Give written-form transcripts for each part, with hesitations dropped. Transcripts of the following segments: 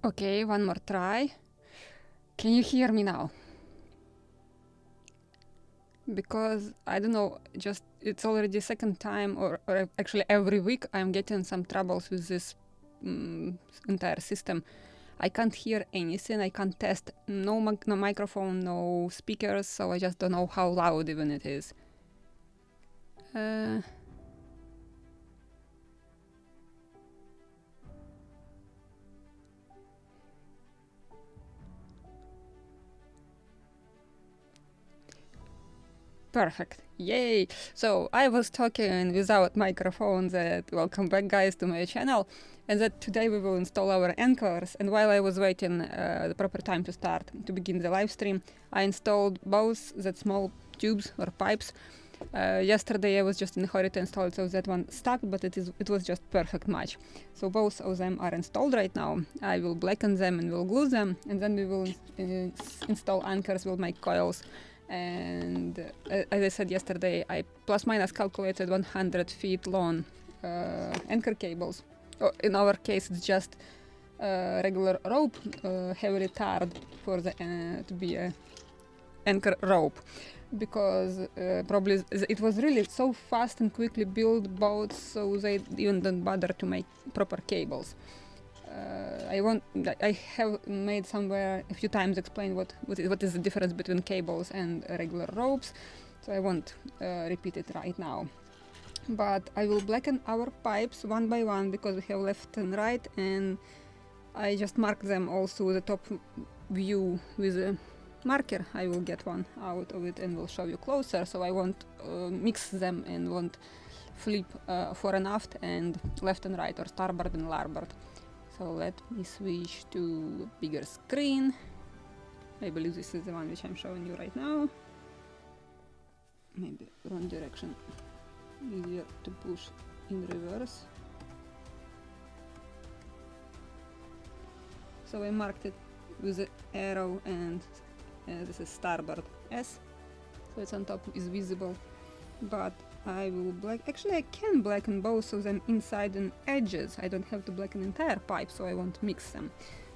Okay, one more try. Can you hear me now? Because I don't know, just it's already second time or actually every week I'm getting some troubles with this entire system. I can't hear anything, I can't test no microphone, no speakers, so I just don't know how loud even it is. Perfect. Yay! So I was talking without microphone that welcome back guys to my channel and that today we will install our anchors, and while I was waiting the proper time to begin the live stream, I installed both that small tubes or pipes. Yesterday I was just in a hurry to install it, so that one stuck, but it was just perfect match. So both of them are installed right now. I will blacken them and will glue them, and then we will install anchors, we'll make coils. And as I said yesterday, I plus minus calculated 100 feet long anchor cables. In our case, it's just regular rope, heavily tarred for the to be a anchor rope, because probably it was really so fast and quickly built boats, so they even don't bother to make proper cables. I have made somewhere a few times explain what is the difference between cables and regular ropes, so I won't repeat it right now. But I will blacken our pipes one by one because we have left and right, and I just mark them also the top view with a marker. I will get one out of it and will show you closer, so I won't mix them and won't flip fore and aft and left and right or starboard and larboard. So let me switch to bigger screen. I believe this is the one which I'm showing you right now. Maybe wrong direction. Easier to push in reverse. So I marked it with the arrow, and this is starboard S. So it's on top, is visible. But I will actually I can blacken both of them inside and edges. I don't have to blacken entire pipe, so I won't mix them.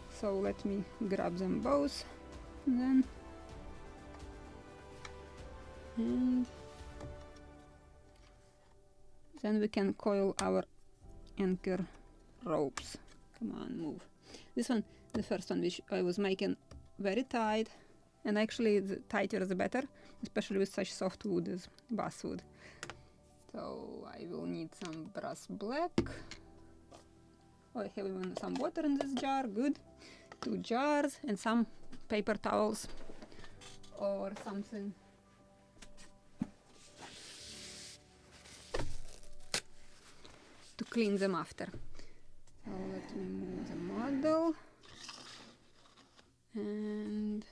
So let me grab them both, and then we can coil our anchor ropes. Come on, move. This one, the first one which I was making very tight, and actually the tighter the better, especially with such soft wood as basswood. So I will need some brass black. Oh, I have even some water in this jar, good. 2 jars and some paper towels or something. To clean them after. So let me move the model. And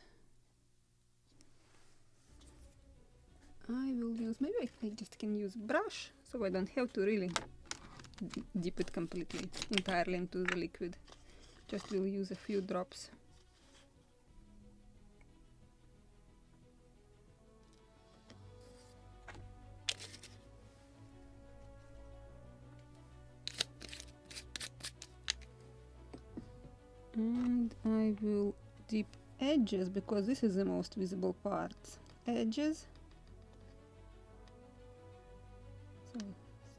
I will use, maybe I just can use brush, so I don't have to really dip it completely, entirely into the liquid. Just will use a few drops. And I will dip edges, because this is the most visible part. Edges. So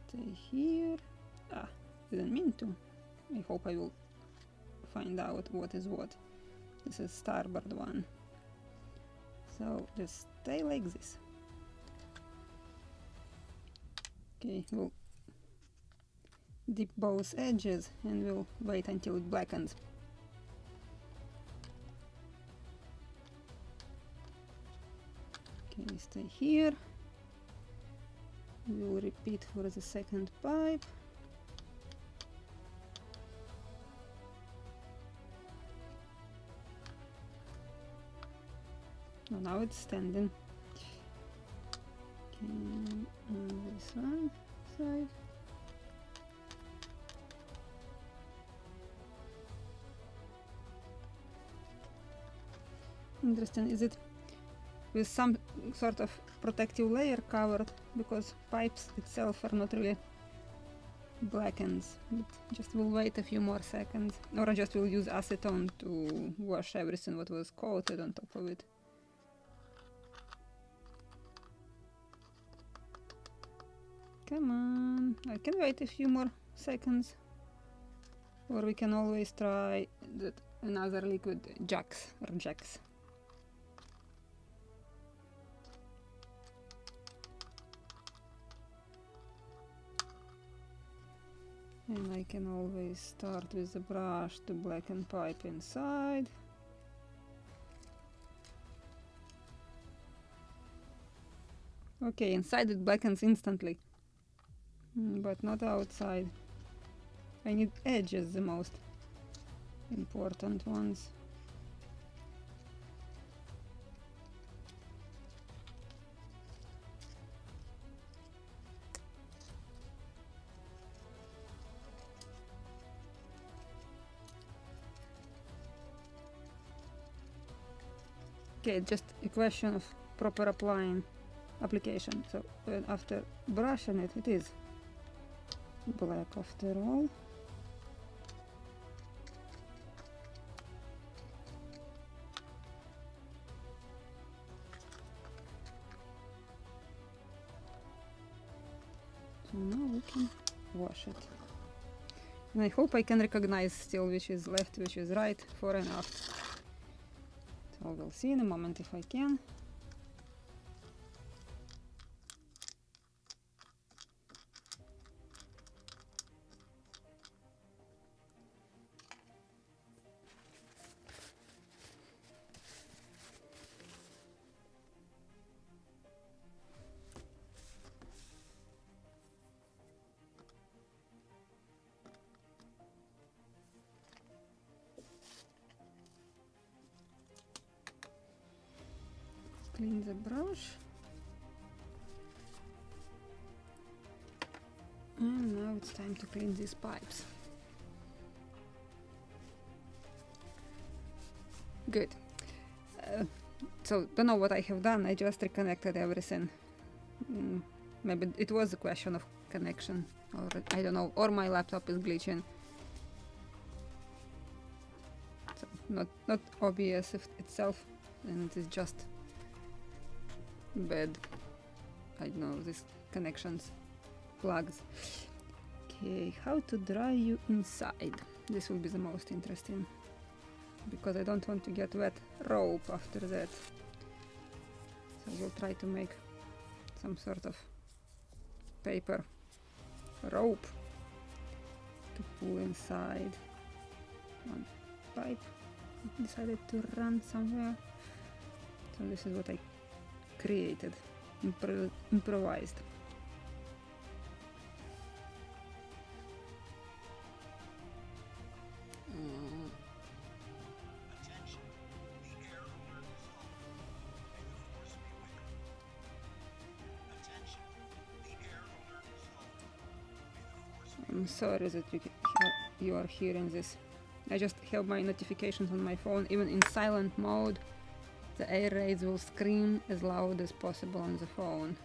stay here. Didn't mean to. I hope I will find out what is what. This is starboard one. So just stay like this. Okay, we'll dip both edges and we'll wait until it blackens. Okay, stay here. We'll repeat for the second pipe. Oh, now it's standing. Okay, on this one side. Interesting, is it with some sort of protective layer covered, because pipes itself are not really blackens, but just will wait a few more seconds, or I just will use acetone to wash everything what was coated on top of it. Come on, I can wait a few more seconds, or we can always try another liquid, Jax or Jax. And I can always start with the brush to blacken pipe inside. Okay, inside it blackens instantly, but not outside. I need edges, the most important ones. Okay, just a question of proper application. So after brushing it, it is black after all. So now we can wash it. And I hope I can recognize still which is left, which is right, fore and aft. So we'll see in a moment if I can. Clean the brush. And now it's time to clean these pipes. Good. So don't know what I have done. I just reconnected everything. Maybe it was a question of connection, or I don't know, or my laptop is glitching. So not obvious itself, and it is just bad. I don't know, these connections, plugs. Okay, how to dry you inside. This will be the most interesting, because I don't want to get wet rope after that. So we'll try to make some sort of paper rope to pull inside. One pipe decided to run somewhere. So this is what I created, improvised. I'm sorry that you are hearing this. I just have my notifications on my phone. Even in silent mode, the air raids will scream as loud as possible on the phone.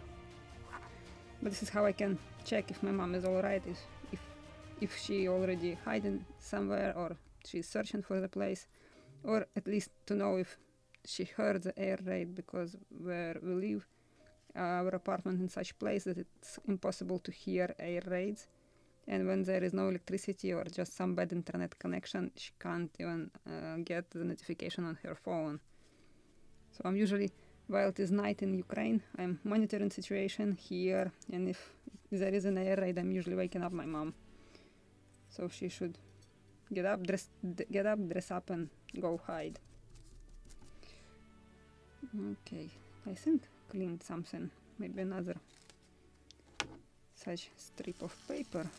But this is how I can check if my mom is alright, if she already hiding somewhere, or she's searching for the place, or at least to know if she heard the air raid, because where we live, our apartment in such place that it's impossible to hear air raids. And when there is no electricity or just some bad internet connection, she can't even get the notification on her phone. So I'm usually, while it is night in Ukraine, I'm monitoring the situation here, and if there is an air raid, I'm usually waking up my mom. So she should get up, dress up, and go hide. Okay, I think cleaned something, maybe another such strip of paper.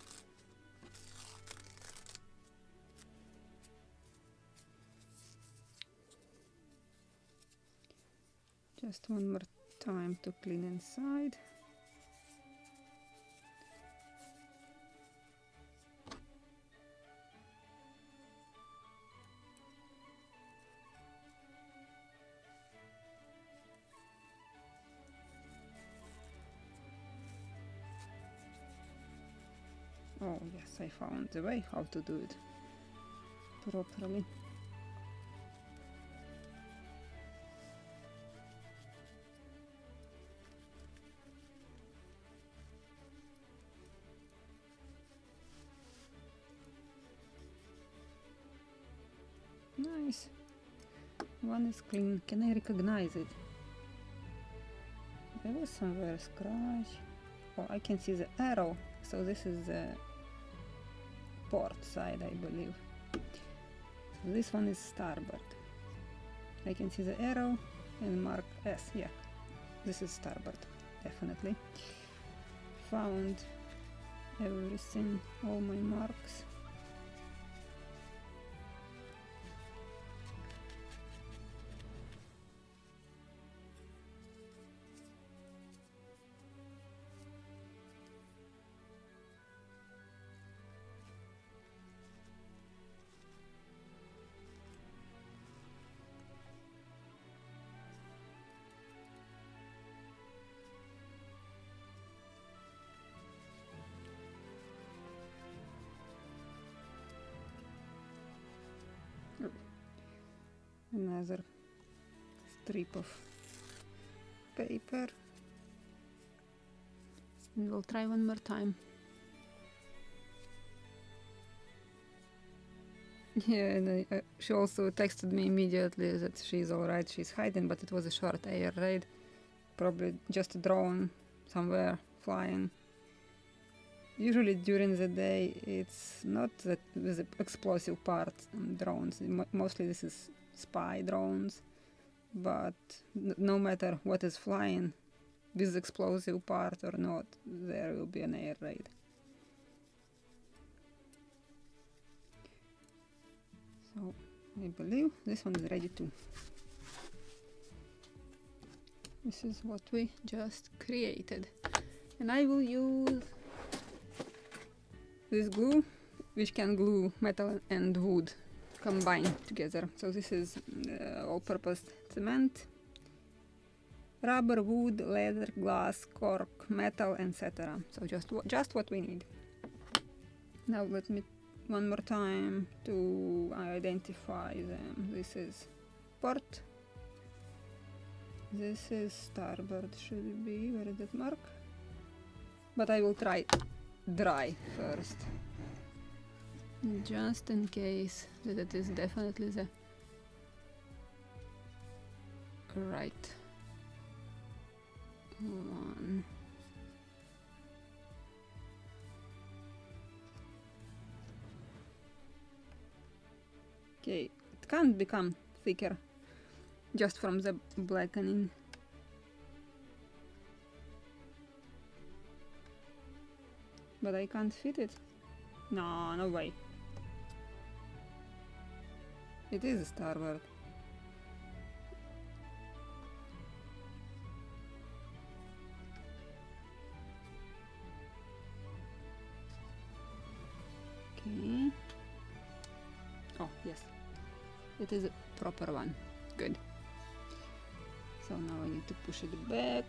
Just one more time to clean inside. Oh yes, I found the way how to do it properly. Nice. One is clean. Can I recognize it? There was somewhere a scratch. Oh, I can see the arrow. So this is the port side, I believe. So this one is starboard. I can see the arrow and mark S. Yeah, this is starboard, definitely. Found everything, all my marks. Another strip of paper, and we'll try one more time. Yeah, and she also texted me immediately that she's alright, she's hiding, but it was a short air raid, probably just a drone somewhere flying. Usually during the day it's not that with the explosive parts drones, mostly this is spy drones, but no matter what is flying, with explosive part or not, there will be an air raid. So I believe this one is ready too. This is what we just created, and I will use this glue, which can glue metal and wood combined together. So this is all-purpose cement, rubber, wood, leather, glass, cork, metal, etc. So just what we need. Now let me one more time to identify them. This is port. This is starboard, should it be? Where is that mark? But I will try dry first, just in case that it is definitely the right one. Okay, it can't become thicker just from the blackening. But I can't fit it. No, no way. It is starboard. Okay. Oh, yes. It is a proper one. Good. So now I need to push it back.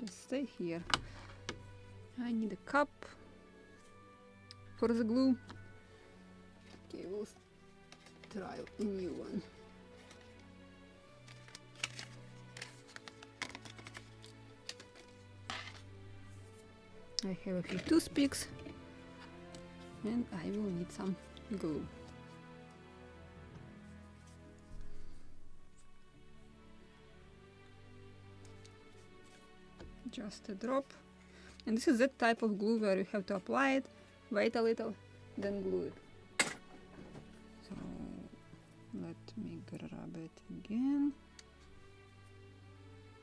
Just stay here. I need a cup for the glue. Okay, we'll try a new one. I have a few toothpicks and I will need some glue. Just a drop. And this is that type of glue where you have to apply it, wait a little, then glue it. So let me grab it again.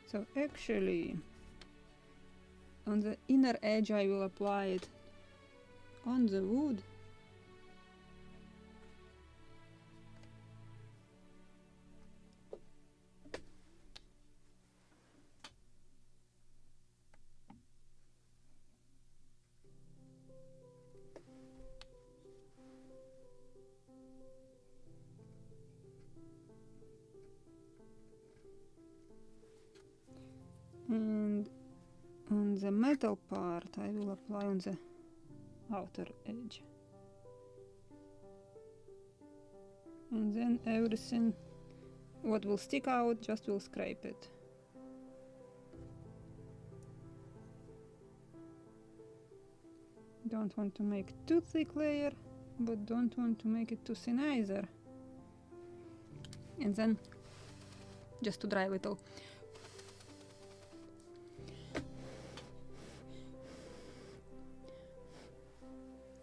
So actually, on the inner edge I will apply it on the wood. the metal part I will apply on the outer edge. And then everything what will stick out, just will scrape it. Don't want to make too thick layer, but don't want to make it too thin either. And then just to dry a little.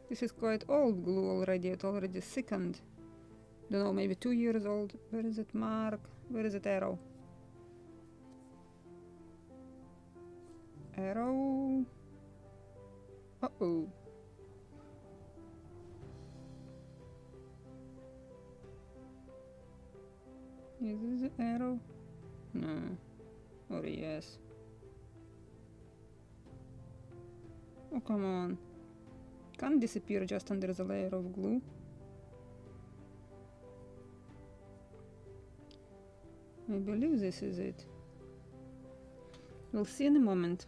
This is quite old glue already, it already thickened. Don't know, maybe 2 years old. Where is it mark? Where is it arrow? Arrow. Uh-oh. Is this the arrow? No. Or yes. Oh, come on. Can't disappear just under the layer of glue. I believe this is it. We'll see in a moment.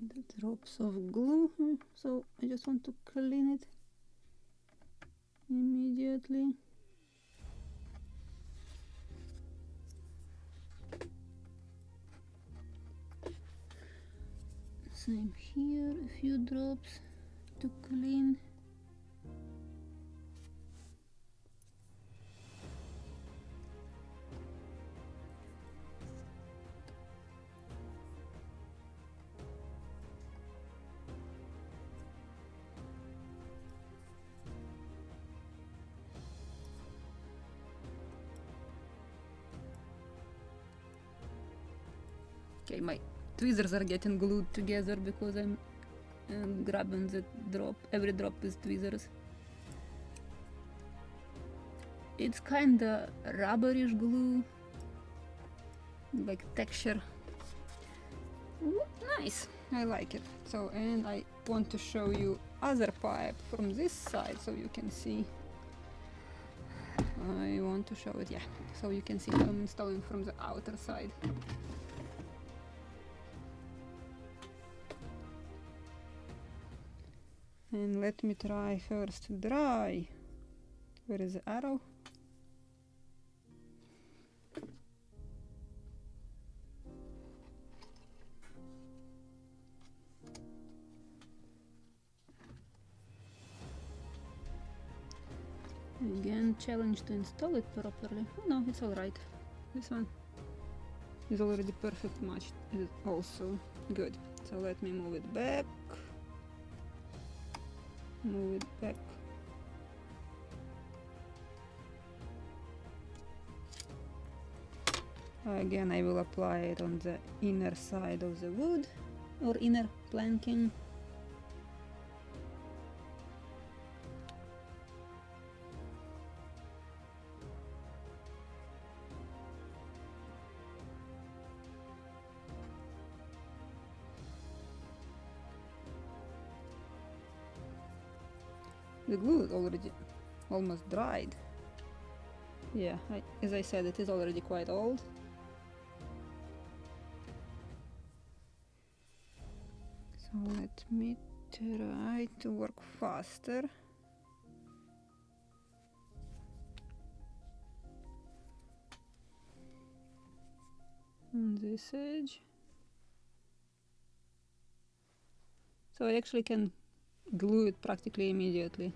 The drops of glue, so I just want to clean it immediately. Same here, a few drops to clean. Okay, my tweezers are getting glued together because I'm grabbing the drop, every drop with tweezers. It's kinda rubberish glue, like texture. Ooh, nice, I like it. So, and I want to show you other pipe from this side so you can see. I want to show it, yeah, so you can see how I'm installing from the outer side. And let me try first dry. Where is the arrow? Again, challenge to install it properly. Oh no, it's alright. This one is already perfect match. It is also good. So let me move it back. Move it back. Again, I will apply it on the inner side of the wood or inner planking. The glue is already almost dried. Yeah, as I said, it is already quite old. So let me try to work faster. On this edge. So I actually can glue it practically immediately.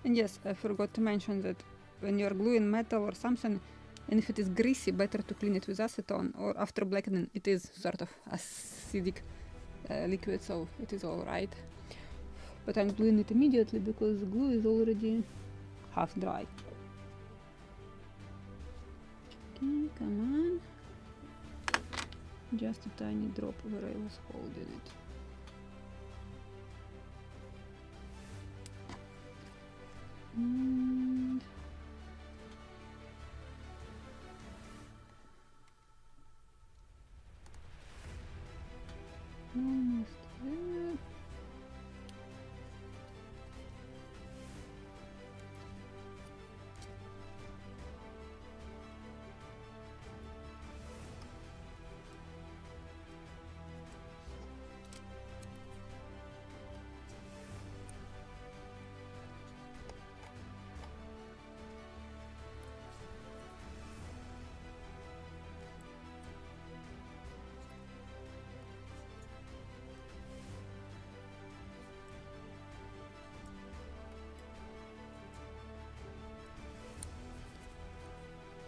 And yes, I forgot to mention that when you're gluing metal or something, and if it is greasy, better to clean it with acetone, or after blackening it is sort of acidic liquid, so it is alright. But I'm gluing it immediately because the glue is already half dry. Okay, come on. Just a tiny drop where I was holding it. And almost there.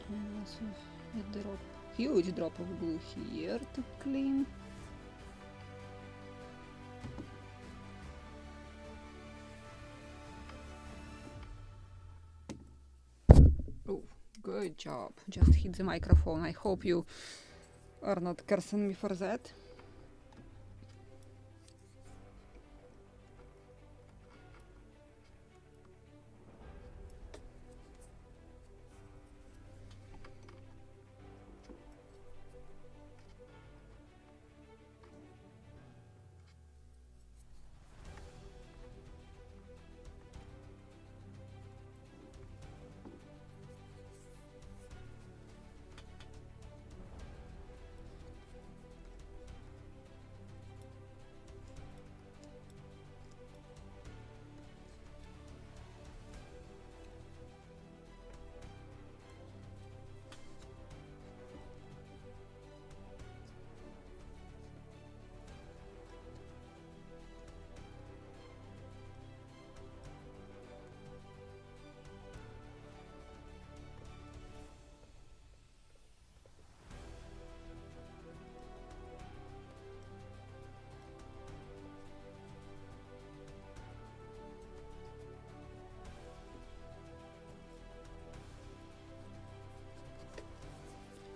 And also a huge drop of glue here to clean. Oh, good job. Just hit the microphone. I hope you are not cursing me for that.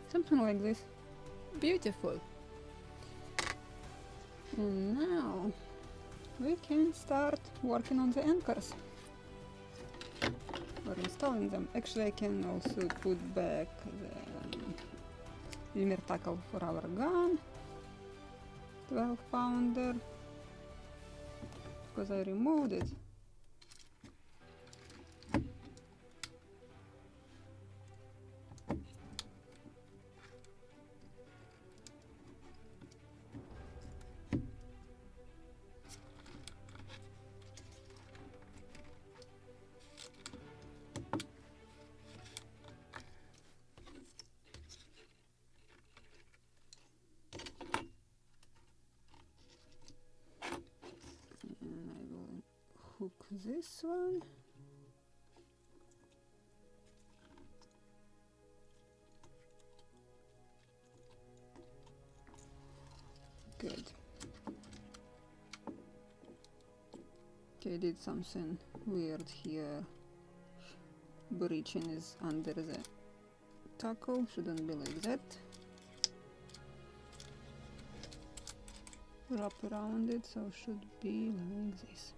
Something like this. Beautiful. And now we can start working on the anchors. Or installing them. Actually, I can also put back the Limmer tackle for our gun. 12-pounder. Because I removed it. Hook this one. Good. Okay, I did something weird here. Breaching is under the tackle, shouldn't be like that. Wrap around it, so should be like this.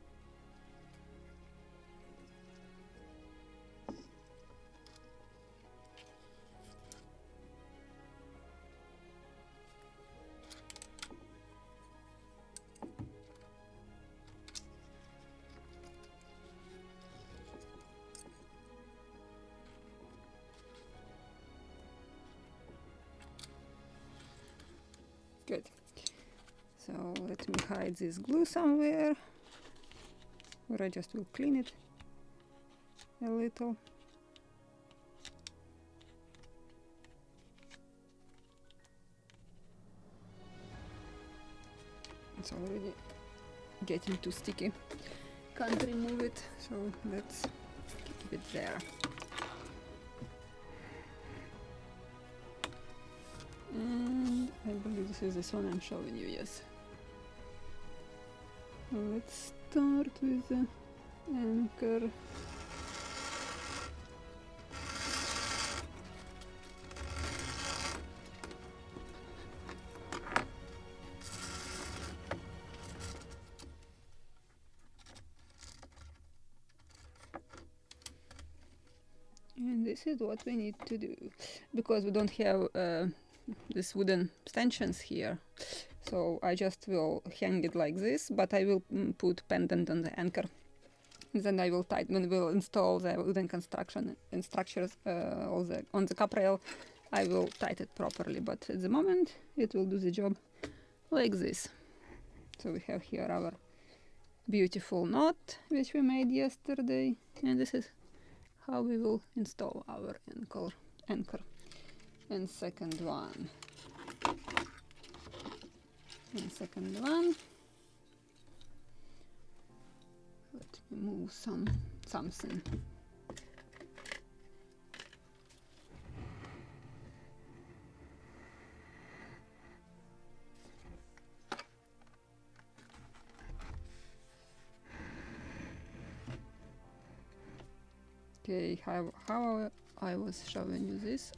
Good. So let me hide this glue somewhere, or I just will clean it a little. It's already getting too sticky. Can't remove it, so let's keep it there. And I believe this is this one I'm showing you, yes. Let's start with the anchor. And this is what we need to do, because we don't have this wooden stanchions here. So I just will hang it like this, but I will put pendant on the anchor. Then I will tighten, will install the wooden construction and structures on the cap rail. I will tighten it properly, but at the moment it will do the job like this. So we have here our beautiful knot which we made yesterday, and this is how we will install our anchor. And second one. Let me move something. Okay, how I was showing you this.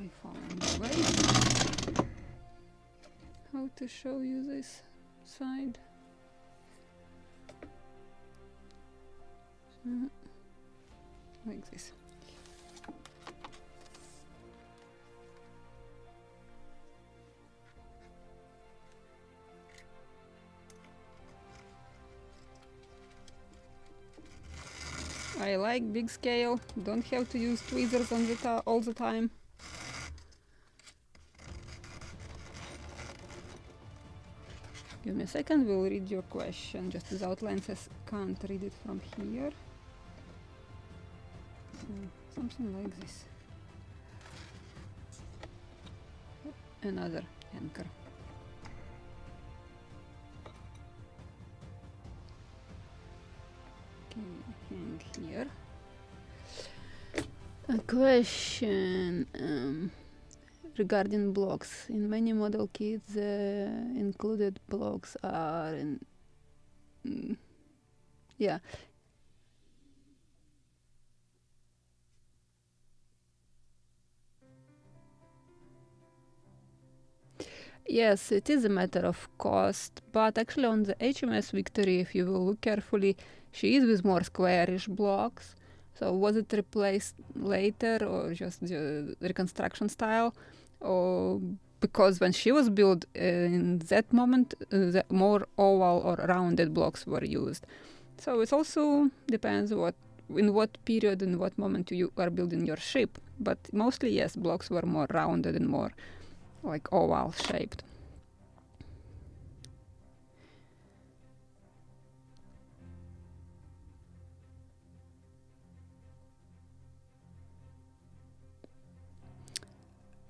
I found a way how to show you this side. Like this. I like big scale, don't have to use tweezers on all the time. Give me a second, we'll read your question. Just without lenses, can't read it from here. Something like this. Another anchor. Hang here. A question regarding blocks. In many model kits, included blocks are yeah. Yes, it is a matter of cost, but actually on the HMS Victory, if you will look carefully, she is with more squarish blocks. So was it replaced later or just the reconstruction style? Or because when she was built in that moment, the more oval or rounded blocks were used. So it also depends in what period and what moment you are building your ship. But mostly, yes, blocks were more rounded and more like oval shaped.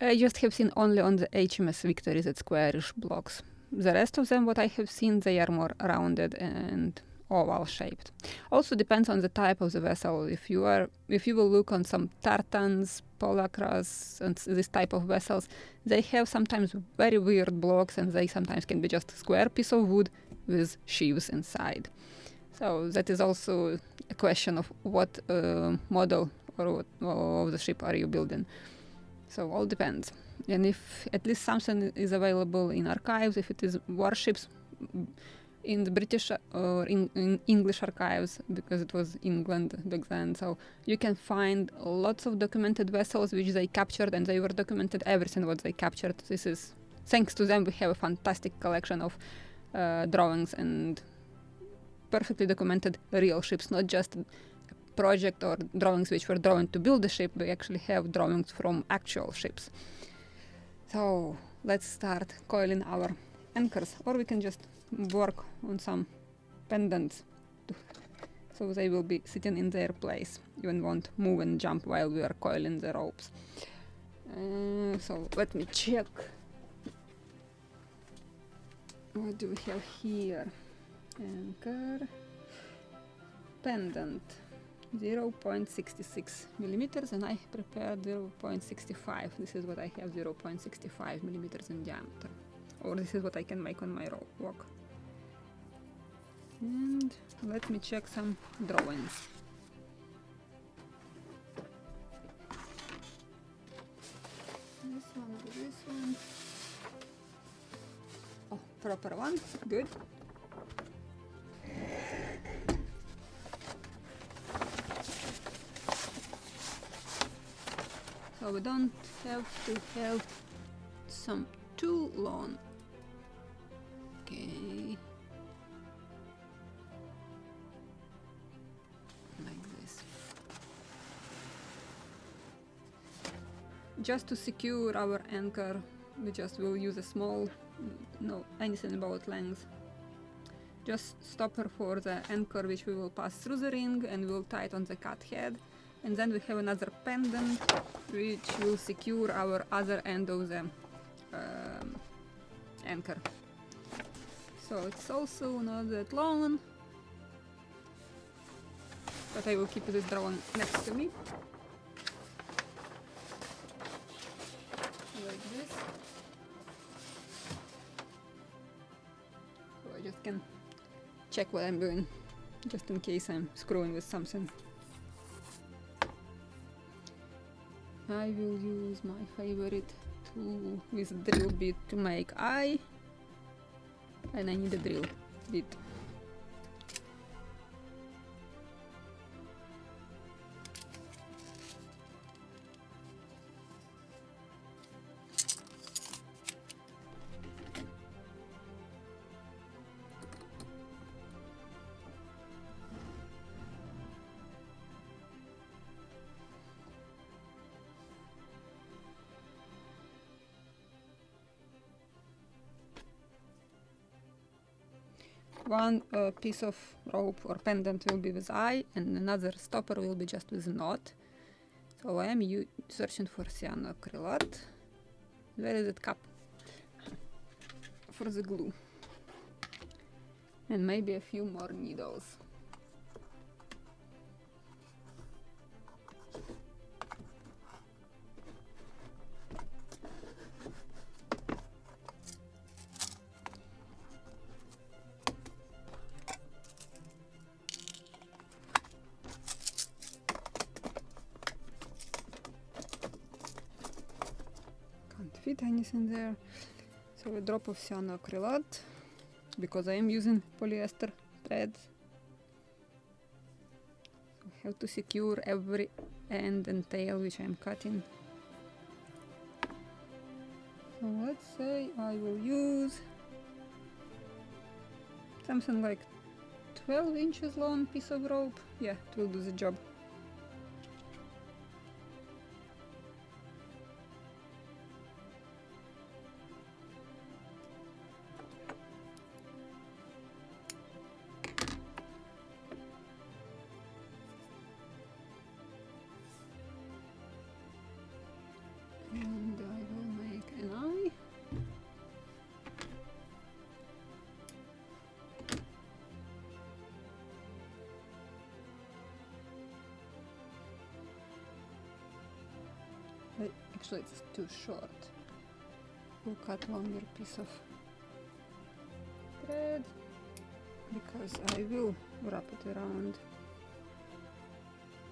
I just have seen only on the HMS Victory that squarish blocks. The rest of them, what I have seen, they are more rounded and oval shaped. Also depends on the type of the vessel. If you will look on some tartans, polacras, and this type of vessels, they have sometimes very weird blocks, and they sometimes can be just a square piece of wood with sheaves inside. So that is also a question of what model or what of the ship are you building. So all depends. And if at least something is available in archives, if it is warships in the British or in English archives, because it was England back then, so you can find lots of documented vessels which they captured, and they were documented everything what they captured. This is, thanks to them, we have a fantastic collection of drawings and perfectly documented real ships, not just project or drawings which were drawn to build the ship. We actually have drawings from actual ships. So let's start coiling our anchors, or we can just work on some pendants so they will be sitting in their place. You won't move and jump while we are coiling the ropes. So let me check. What do we have here? Anchor, pendant. 0.66 millimeters, and I prepared 0.65. This is what I have, 0.65 millimeters in diameter, or this is what I can make on my rock. And let me check some drawings. This one or this one. Oh, proper one, good. So we don't have to have some too long. Okay. Like this. Just to secure our anchor, we just will use a small, no anything about length. Just stopper for the anchor which we will pass through the ring, and we'll tie it on the cut head. And then we have another pendant which will secure our other end of the anchor. So it's also not that long, but I will keep this drawing next to me. Like this. So I just can check what I'm doing, just in case I'm screwing with something. I will use my favorite tool with drill bit to make eye, and I need a drill bit. One piece of rope or pendant will be with eye, and another stopper will be just with knot. So I am searching for cyanoacrylate. Where is it, cup? For the glue. And maybe a few more needles. Fit anything there, so a drop of cyanoacrylate, because I am using polyester threads. So I have to secure every end and tail which I am cutting. So let's say I will use something like 12 inches long piece of rope. Yeah, it will do the job. And I will make an eye. Actually, it's too short. We'll cut longer piece of thread, because I will wrap it around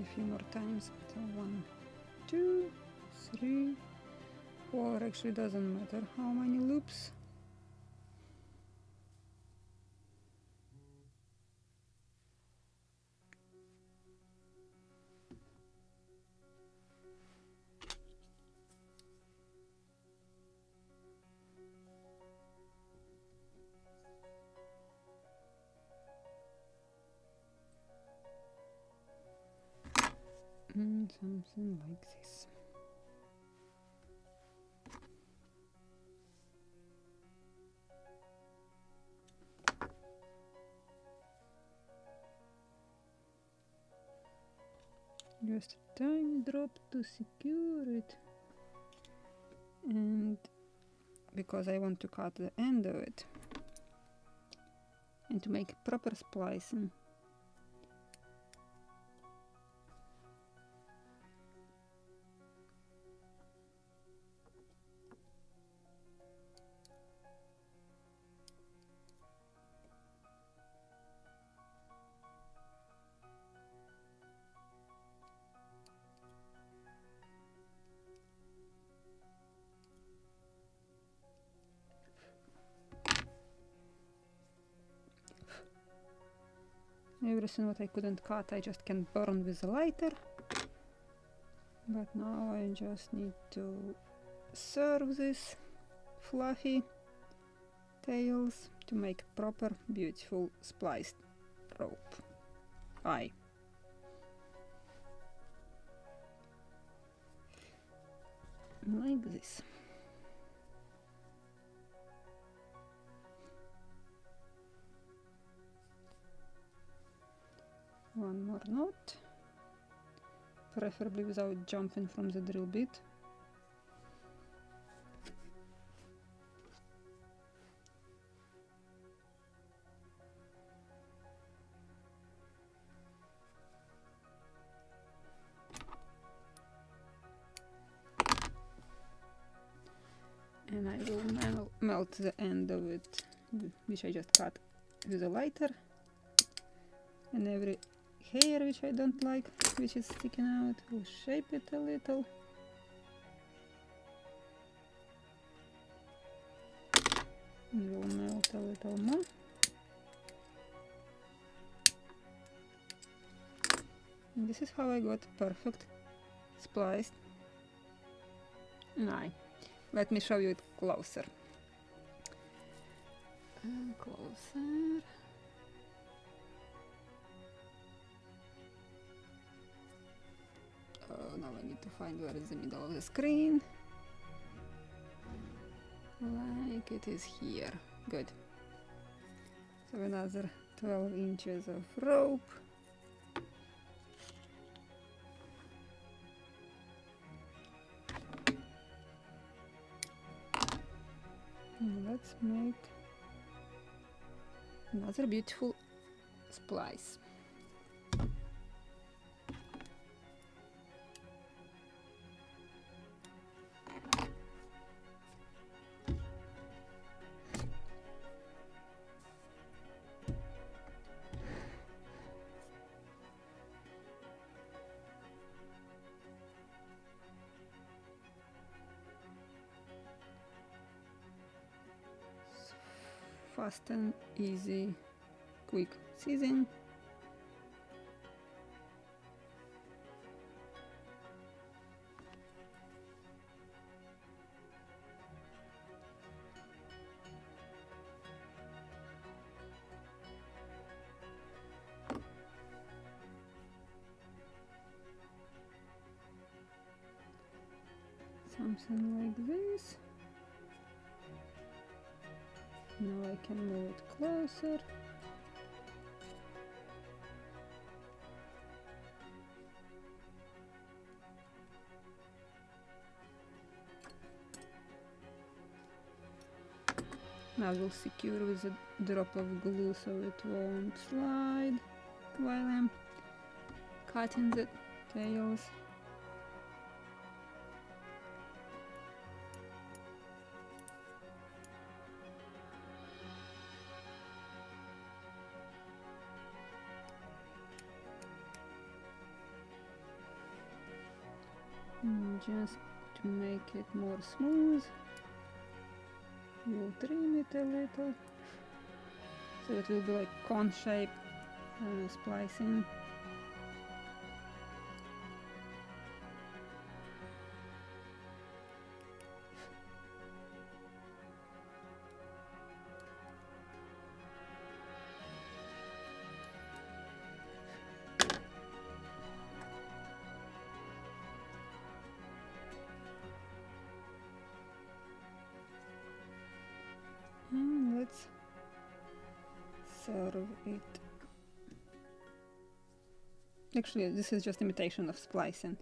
a few more times. So 1, 2, 3, 4, actually doesn't matter how many loops. Something like this. Just a tiny drop to secure it, and because I want to cut the end of it and to make proper splicing, Everything what I couldn't cut I just can burn with a lighter. But now I just need to serve this fluffy tails to make proper beautiful spliced rope. Like this. One more knot, preferably without jumping from the drill bit. And I will melt the end of it, which I just cut with a lighter, and every hair which I don't like, which is sticking out, will shape it a little. And we'll melt a little more. And this is how I got perfect spliced eye. Let me show you it closer. Closer. Oh, now I need to find where is the middle of the screen. Like it is here. Good. So another 12 inches of rope. And let's make another beautiful splice. Fast and easy, quick season. Something like this. Now I can move it closer. Now we'll secure with a drop of glue so it won't slide while I'm cutting the tails. And just to make it more smooth, we'll trim it a little so it will be like cone shape splicing. And let's serve it. Actually, this is just imitation of splicing,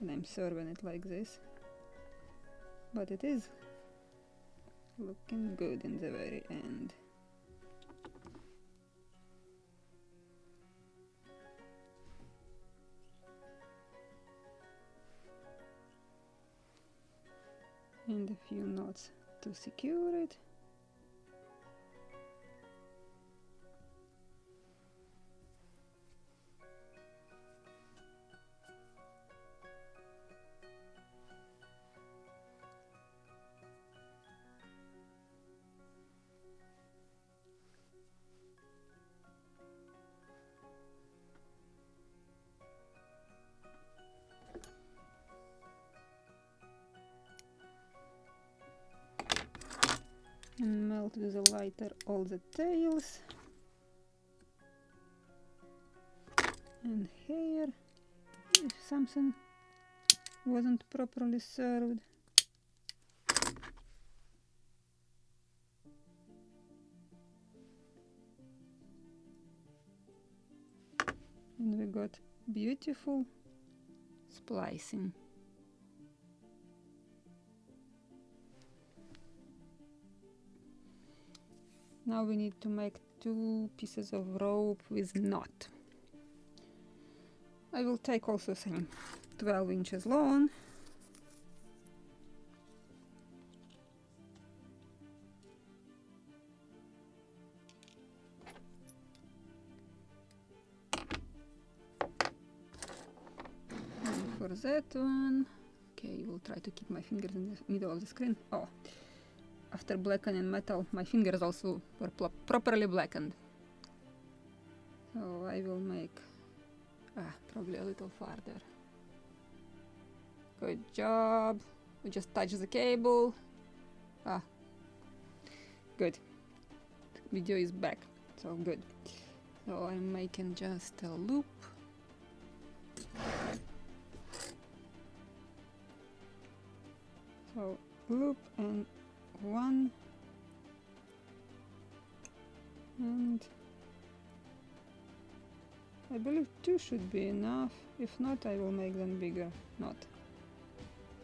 and I'm serving it like this. But it is looking good in the very end. And a few knots to secure it. And melt with a lighter all the tails and hair if something wasn't properly served. And we got beautiful splicing. Now we need to make 2 pieces of rope with knot. I will take also same 12 inches long. And for that one, okay, I will try to keep my fingers in the middle of the screen. Oh, after blackening metal, my fingers also were properly blackened. So I will make probably a little farther. Good job. We just touch the cable. Good. Video is back, so good. So I'm making just a loop. So loop and 1 and I believe 2 should be enough. If not, I will make them bigger. Not.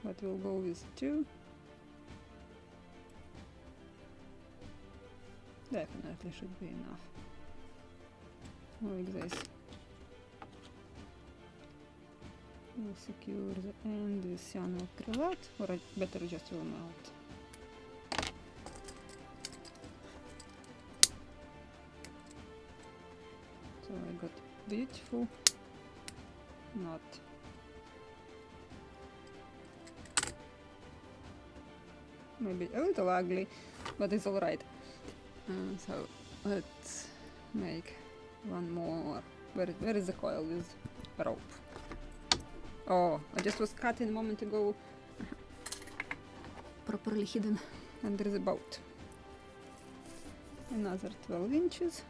But we'll go with 2. Definitely should be enough. Like this. We'll secure the end with cyanoacrylate, or better just will melt. So I got beautiful knot. Maybe a little ugly, but it's alright. So let's make one more. Where is the coil with rope? Oh, I just was cutting a moment ago. Properly hidden under the boat. Another 12 inches.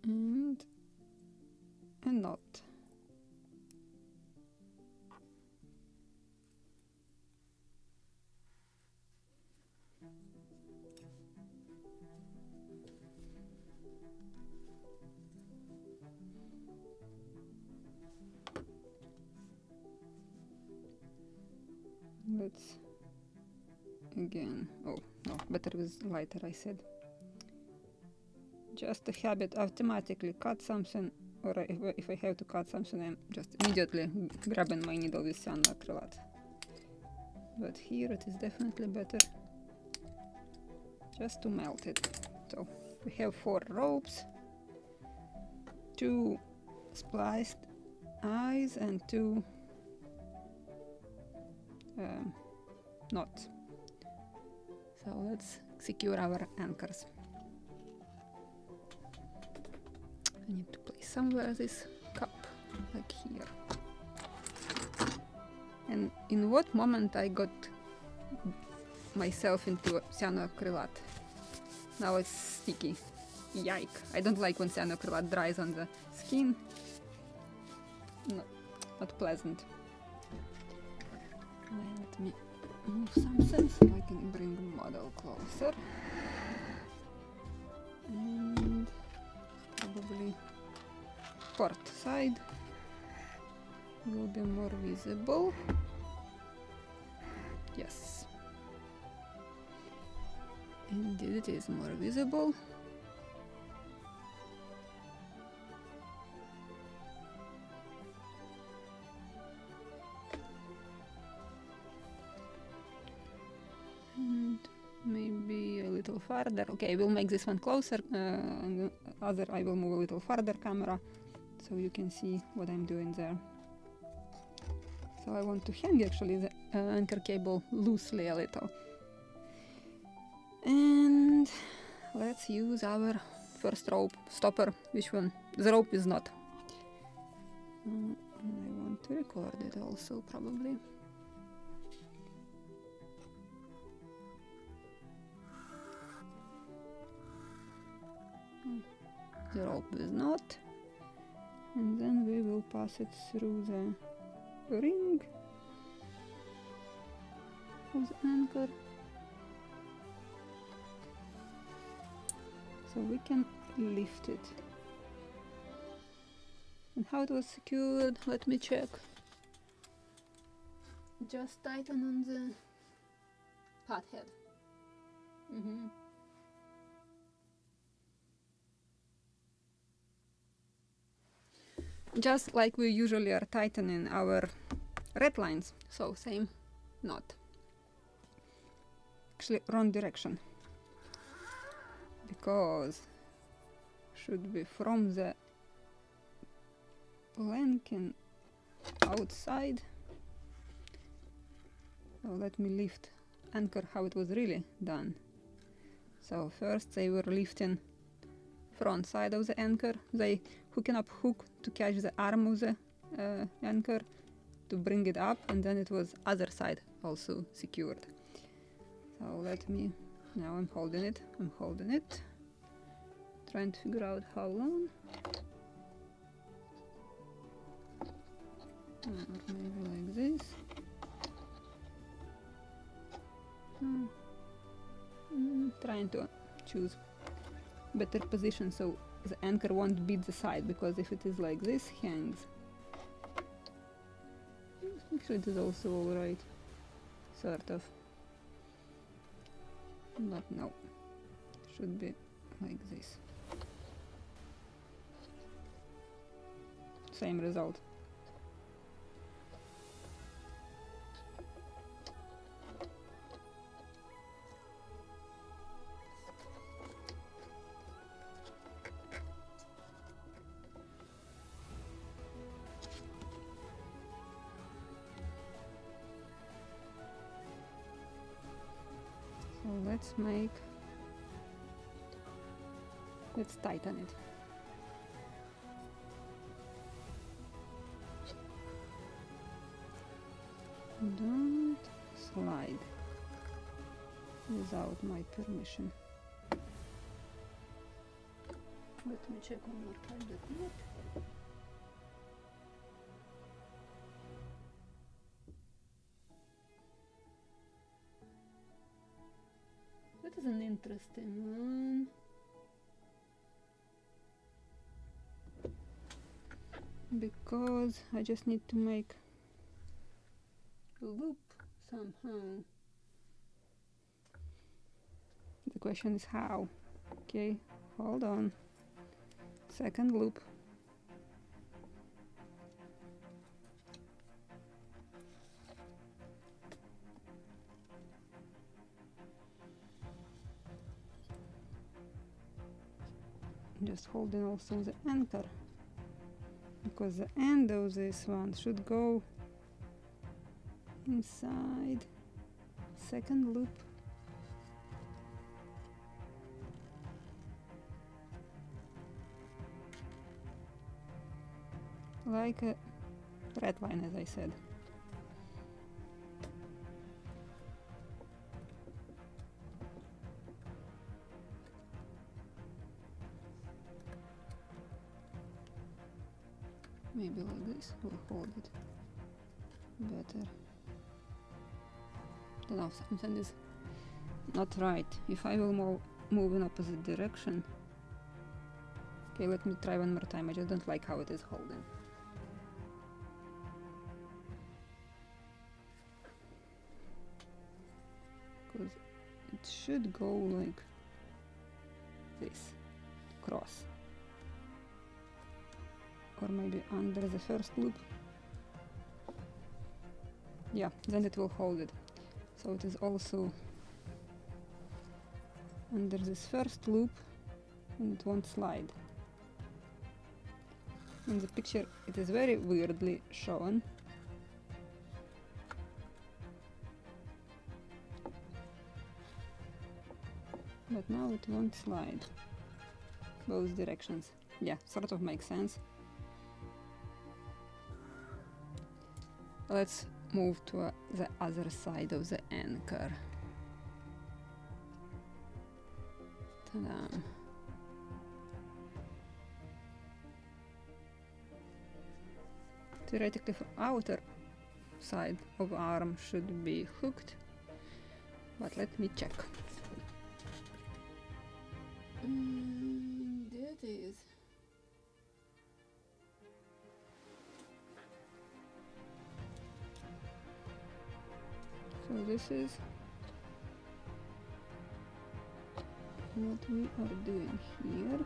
And a knot. Let's again, oh no, better with lighter, I said. Just a habit, automatically cut something, or if I have to cut something, I'm just immediately grabbing my needle with cyanoacrylate. But here it is definitely better just to melt it. So we have 4 ropes, 2 spliced eyes and 2 knots. So let's secure our anchors. I need to place somewhere this cup, like here. And in what moment I got myself into cyanoacrylate? Now it's sticky. Yike! I don't like when cyanoacrylate dries on the skin. No, not pleasant. Let me move something so I can bring the model closer. And probably port side will be more visible. Yes. Indeed, it is more visible. And maybe a little farther. Okay, we'll make this one closer. And the other I will move a little farther camera so you can see what I'm doing there. So I want to hang actually the anchor cable loosely a little. And let's use our first rope stopper. Which one? The rope is not. And I want to record it also, probably. The rope is not. And then we will pass it through the ring of the anchor. So we can lift it. And how it was secured, let me check. Just tighten on the pothead. Just like we usually are tightening our red lines, so same knot. Actually, wrong direction. Because should be from the planking outside. So let me lift anchor how it was really done. So first they were lifting front side of the anchor. They hooking up hook to catch the arm of the anchor to bring it up, and then it was other side also secured. So let me, now I'm holding it, trying to figure out how long. Or maybe like this. Trying to choose better position so the anchor won't beat the side, because if it is like this, hangs. Actually it is also alright, sort of. But no, should be like this. Same result. So let's tighten it. Don't slide without my permission. Let me check one more time that knot. That is an interesting one. Because I just need to make a loop somehow. The question is how. Okay, hold on. Second loop. Just holding also the anchor, because the end of this one should go inside. Second loop. Like a red line, as I said. Maybe like this will hold it better. Don't know, something is not right. If I will move in opposite direction. Okay, let me try one more time. I just don't like how it is holding. Because it should go like this, cross. Or maybe under the first loop. Yeah, then it will hold it. So it is also under this first loop, and it won't slide. In the picture it is very weirdly shown, But now it won't slide. Both directions. Yeah, sort of makes sense. Let's move to the other side of the anchor. Ta-da! Theoretically, the outer side of arm should be hooked, but let me check. There it is. So this is what we are doing here.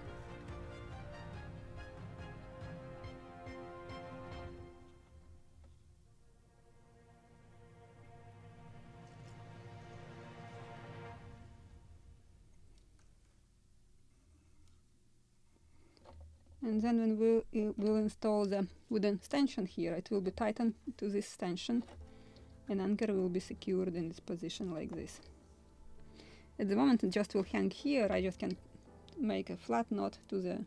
And then when we'll install the wooden stanchion here, it will be tightened to this stanchion, and anchor will be secured in its position like this. At the moment it just will hang here. I just can make a flat knot to the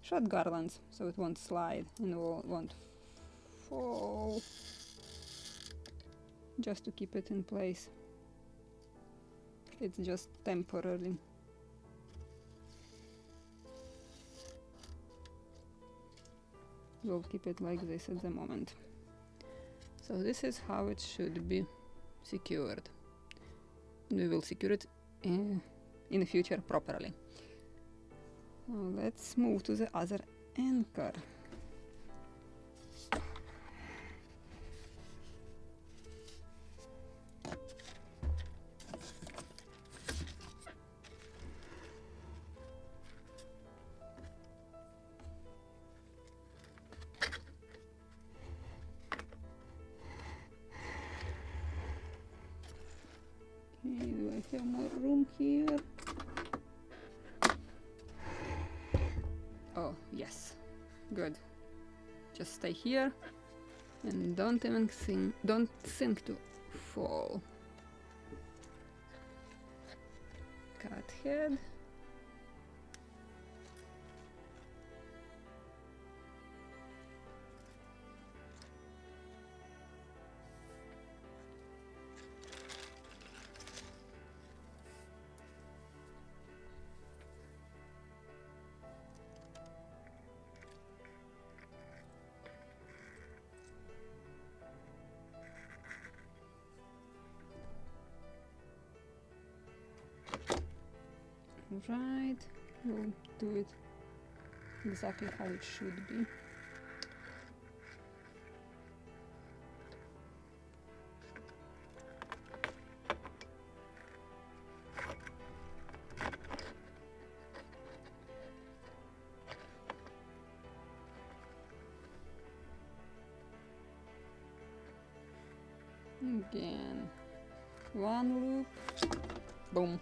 shot garlands so it won't slide and won't fall, just to keep it in place. It's just temporarily. We'll keep it like this at the moment. So this is how it should be secured. We will secure it in the future properly. Now let's move to the other anchor. Do I have more room here? Oh, yes. Good. Just stay here and don't even think to fall. Cut head. Right, we'll do it exactly how it should be. Again, one loop, boom.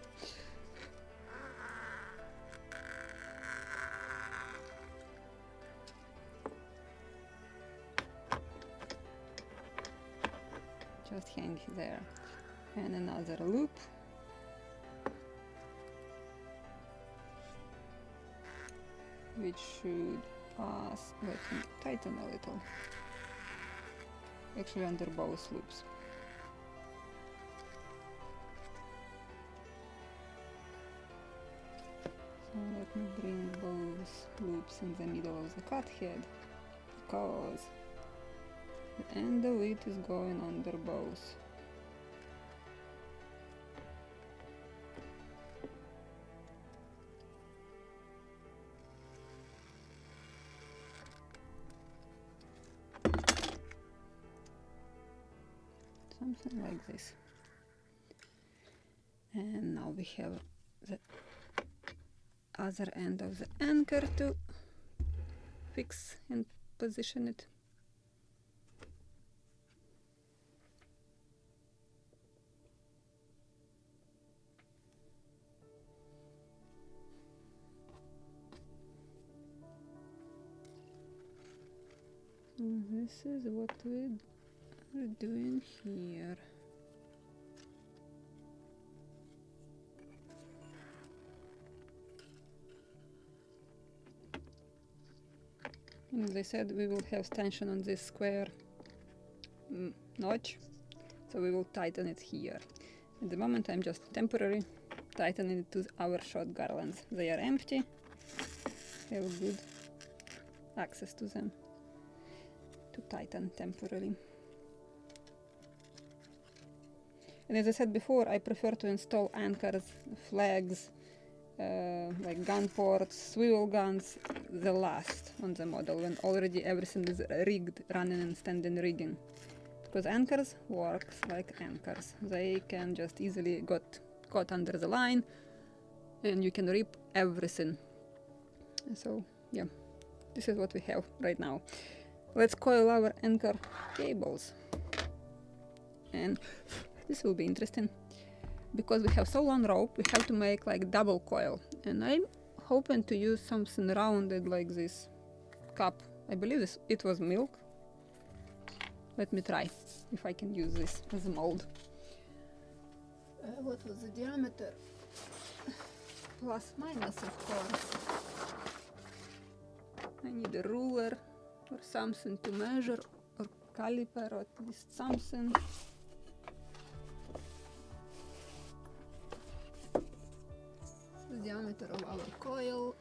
Just hang there, and another loop, which should pass. Let me tighten a little, actually under both loops. So let me bring both loops in the middle of the cut head, because the end of it is going under both. Something like this. And now we have the other end of the anchor to fix and position it. This is what we're doing here. And as I said, we will have tension on this square notch, so we will tighten it here. At the moment I'm just temporarily tightening it to our short garlands. They are empty, have good access to them to tighten temporarily. And as I said before, I prefer to install anchors, flags, like gun ports, swivel guns, the last on the model, when already everything is rigged, running and standing rigging. Because anchors works like anchors. They can just easily get caught under the line and you can rip everything. So yeah, this is what we have right now. Let's coil our anchor cables. And this will be interesting. Because we have so long rope, we have to make like double coil. And I'm hoping to use something rounded like this cup. I believe it was milk. Let me try if I can use this as a mold. What was the diameter? Plus minus, of course. I need a ruler or something to measure, or caliper, or at least something. The diameter of our coil,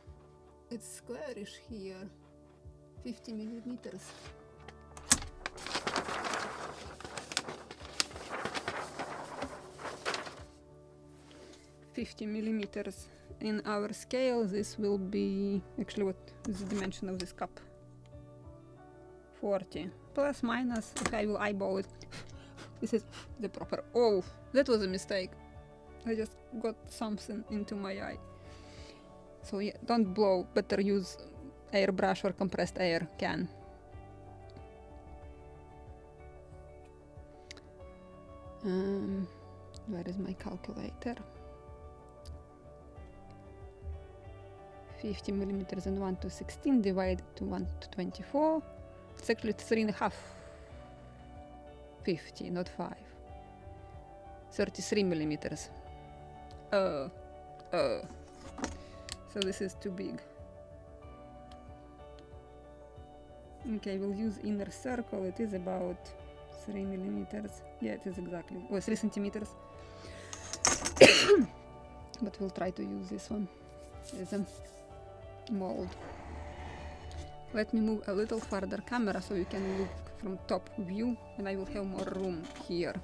it's squarish here, 50 millimeters. 50 millimeters. In our scale, this will be actually what is the dimension of this cup? 40 plus minus. If I will eyeball it, this is the proper. Oh, that was a mistake. I just got something into my eye. So yeah, don't blow. Better use airbrush or compressed air can. Where is my calculator? 50 millimeters and 1 to 16 divided to 1 to 24. It's actually 3.5. 50, not 5. 33 millimeters. So this is too big. Okay, we'll use inner circle. It is about 3 millimeters. Yeah, it is exactly. Or 3 centimeters. But we'll try to use this one as a mold. Let me move a little further camera so you can look from top view, and I will have more room here.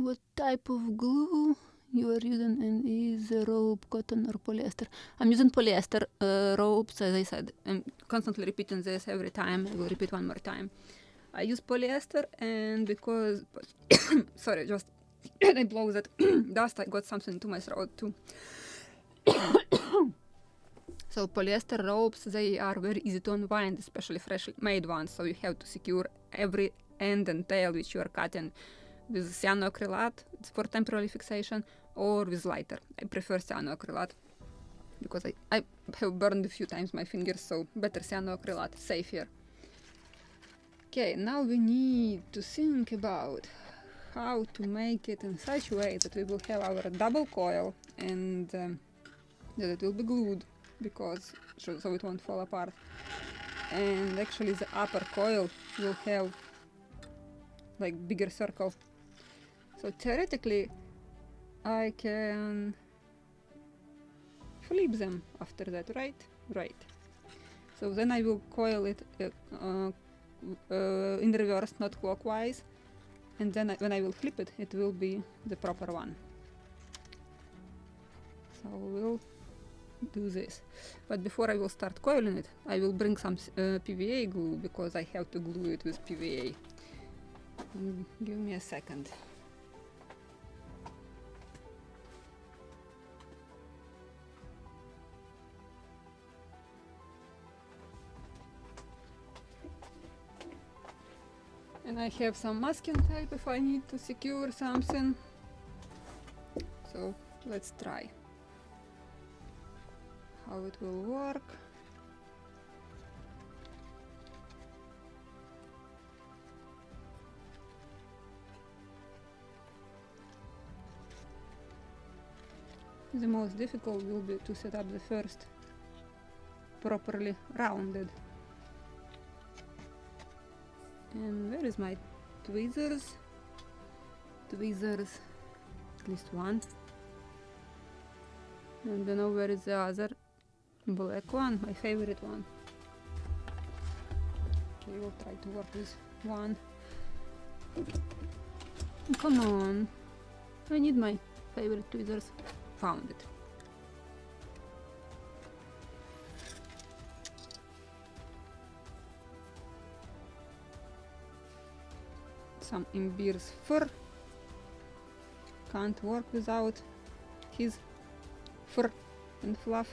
What type of glue you are using, and is rope cotton or polyester? I'm using polyester ropes, as I said. I'm constantly repeating this every time. I will repeat one more time. I use polyester, and because sorry, just I blow that dust, I got something into my throat too. So polyester ropes, they are very easy to unwind, especially freshly made ones. So you have to secure every end and tail which you are cutting with cyanoacrylate for temporary fixation, or with lighter. I prefer cyanoacrylate because I have burned a few times my fingers, so better cyanoacrylate, safer. Okay, now we need to think about how to make it in such a way that we will have our double coil and that it will be glued, because so it won't fall apart. And actually the upper coil will have like bigger circle. So theoretically I can flip them after that, right? Right. So then I will coil it in reverse, not clockwise, and then when I will flip it, it will be the proper one. So we'll do this. But before I will start coiling it, I will bring some PVA glue, because I have to glue it with PVA. Give me a second. And I have some masking tape if I need to secure something. So let's try how it will work. The most difficult will be to set up the first properly rounded. And where is my tweezers? Tweezers, at least one. And don't know where is the other black one, my favorite one. Okay, we'll try to work with one. Come on, I need my favorite tweezers. Found it. Some Imbir's fur. Can't work without his fur and fluff.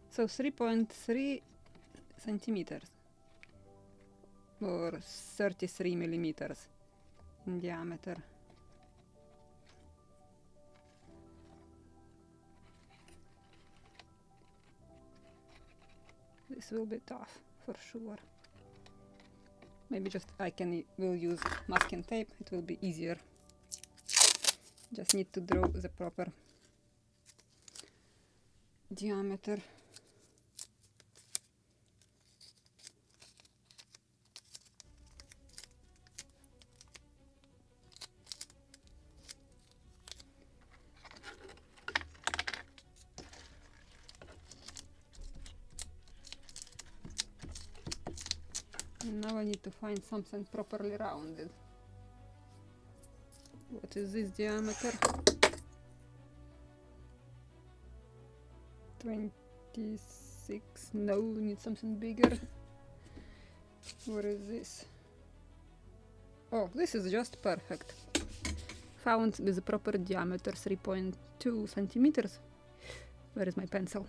So 3.3 centimeters or 33 millimeters in diameter. This will be tough for sure. Maybe just will use masking tape, it will be easier. Just need to draw the proper diameter. And now I need to find something properly rounded. What is this diameter? 26. No, we need something bigger. What is this? Oh, this is just perfect. Found with the proper diameter, 3.2 centimeters. Where is my pencil?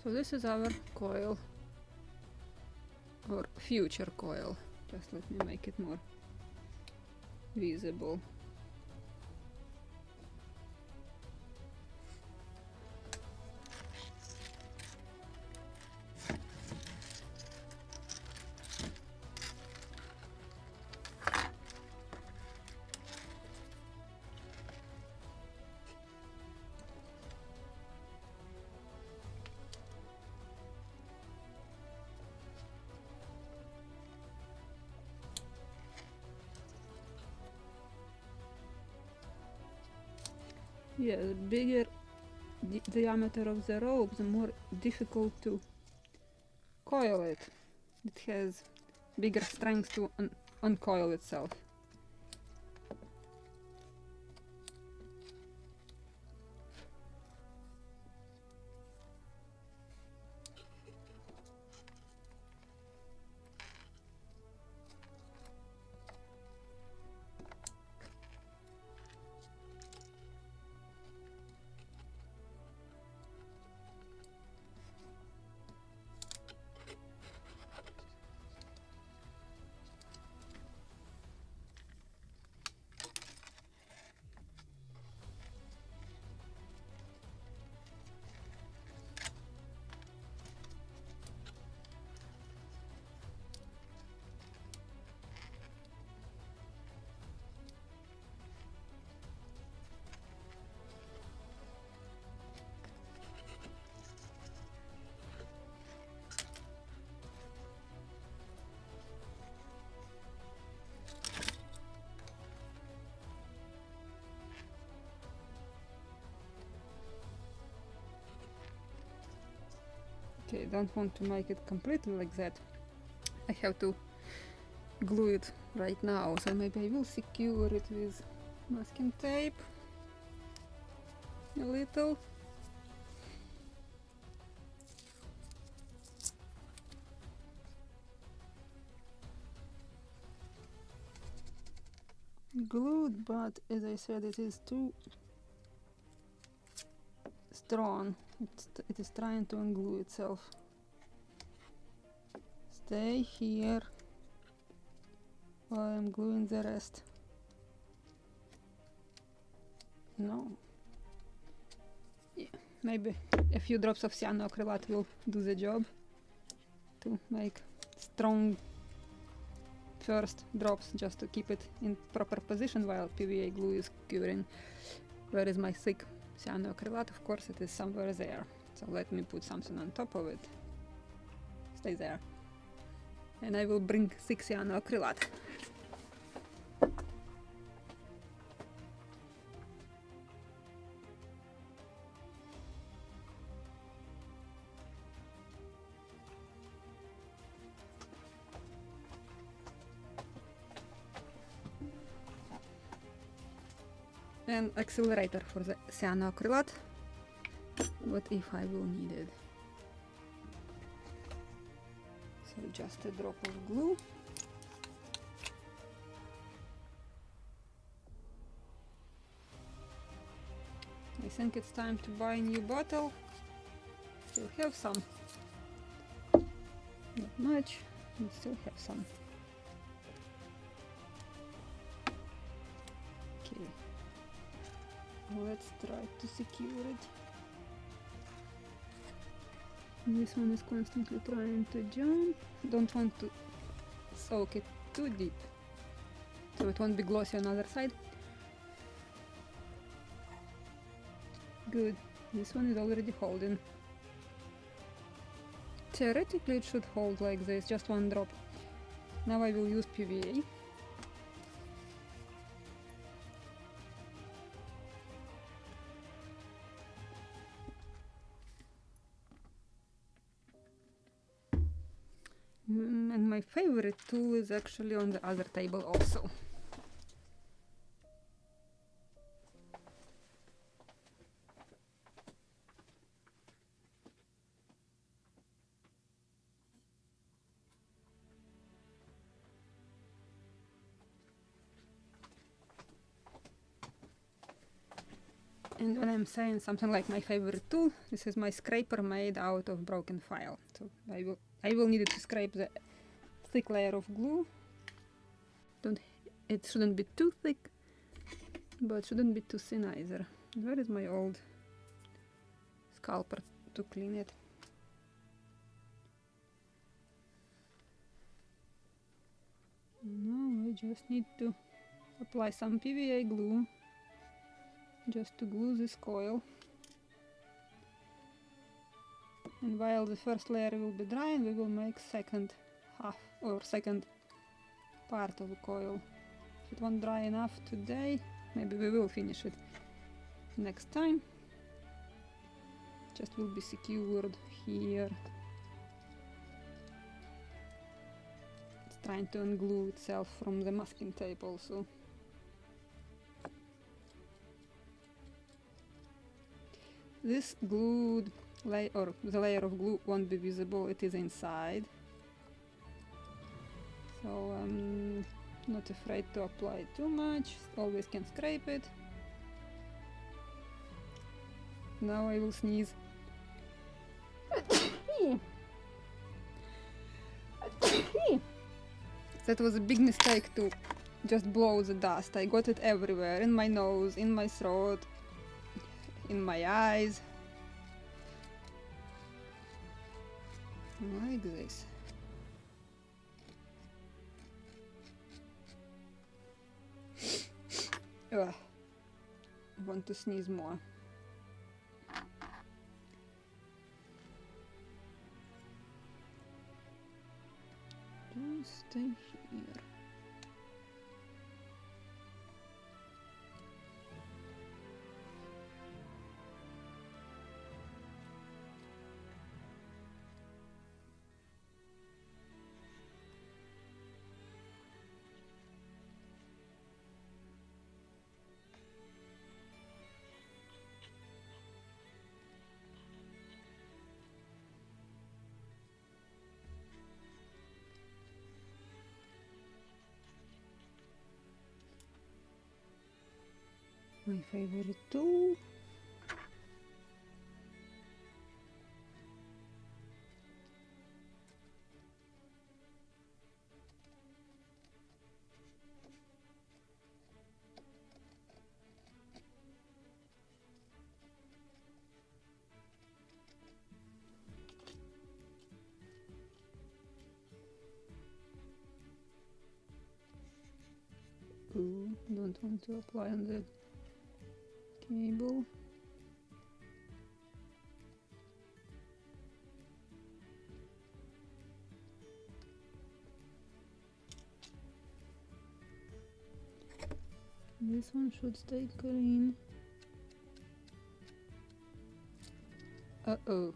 So this is our coil, or future coil. Just let me make it more visible. Yeah, the bigger the diameter of the rope, the more difficult to coil it. It has bigger strength to uncoil itself. Okay, don't want to make it completely like that. I have to glue it right now, so maybe I will secure it with masking tape a little. glued, but as I said, it is too strong. It is trying to unglue itself. Stay here while I'm gluing the rest. No. Yeah, maybe a few drops of cyanoacrylate will do the job to make strong first drops, just to keep it in proper position while PVA glue is curing. Where is my thick cyanoacrylate? Of course it is somewhere there. So let me put something on top of it. Stay there. And I will bring thick cyanoacrylate. An accelerator for the cyanoacrylate. What if I will need it? So just a drop of glue. I think it's time to buy a new bottle. Still have some. Not much, but still have some. Okay. Let's try to secure it. This one is constantly trying to jump. Don't want to soak it too deep, so it won't be glossy on the other side. Good. This one is already holding. Theoretically it should hold like this, just one drop. Now I will use PVA. And my favorite tool is actually on the other table also. And when I'm saying something like my favorite tool, this is my scraper made out of broken file. So I will need it to scrape the thick layer of glue. It shouldn't be too thick, but shouldn't be too thin either. Where is my old scalper to clean it? Now I just need to apply some PVA glue just to glue this coil. And while the first layer will be drying, we will make second half or second part of the coil. If it won't dry enough today, maybe we will finish it next time. Just will be secured here. It's trying to unglue itself from the masking tape also. This glued layer, or the layer of glue, won't be visible, it is inside. So I'm not afraid to apply too much, always can scrape it. Now I will sneeze. That was a big mistake to just blow the dust. I got it everywhere, in my nose, in my throat, in my eyes. Like this. Ugh. I want to sneeze more. Just stay here. My favorite tool. Ooh, don't want to apply on the cable. This one should stay clean. Uh-oh.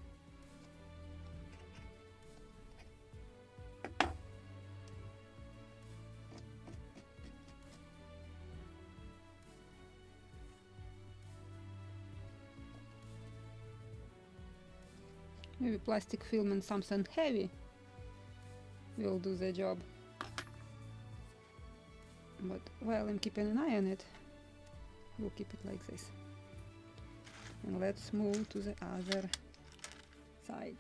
Maybe plastic film and something heavy will do the job. But while I'm keeping an eye on it, we'll keep it like this. And let's move to the other side.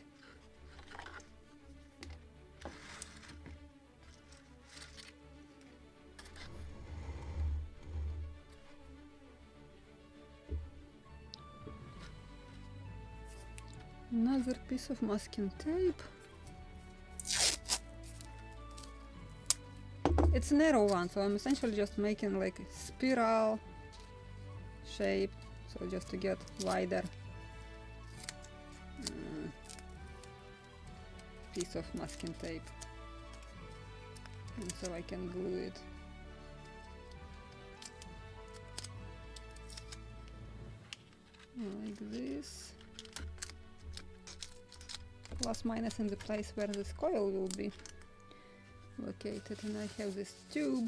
Another piece of masking tape. It's a narrow one, so I'm essentially just making like a spiral shape, so just to get wider piece of masking tape, and so I can glue it. Like this. Plus minus in the place where this coil will be located, and I have this tube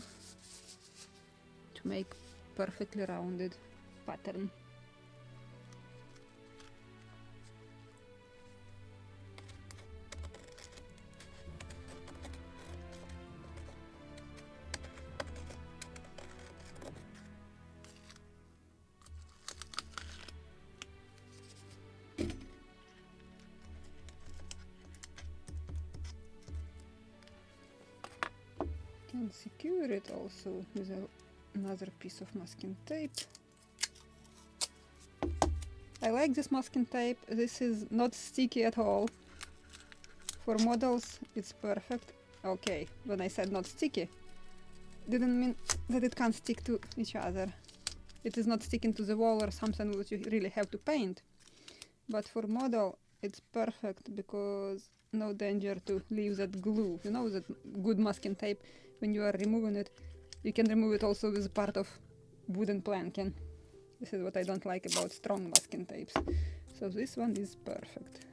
to make perfectly rounded pattern. And secure it also with another piece of masking tape. I like this masking tape. This is not sticky at all. For models it's perfect. Okay, when I said not sticky, didn't mean that it can't stick to each other. It is not sticking to the wall or something which you really have to paint. But for model it's perfect because no danger to leave that glue. You know, that good masking tape, when you are removing it, you can remove it also with part of wooden planking. This is what I don't like about strong masking tapes. So this one is perfect.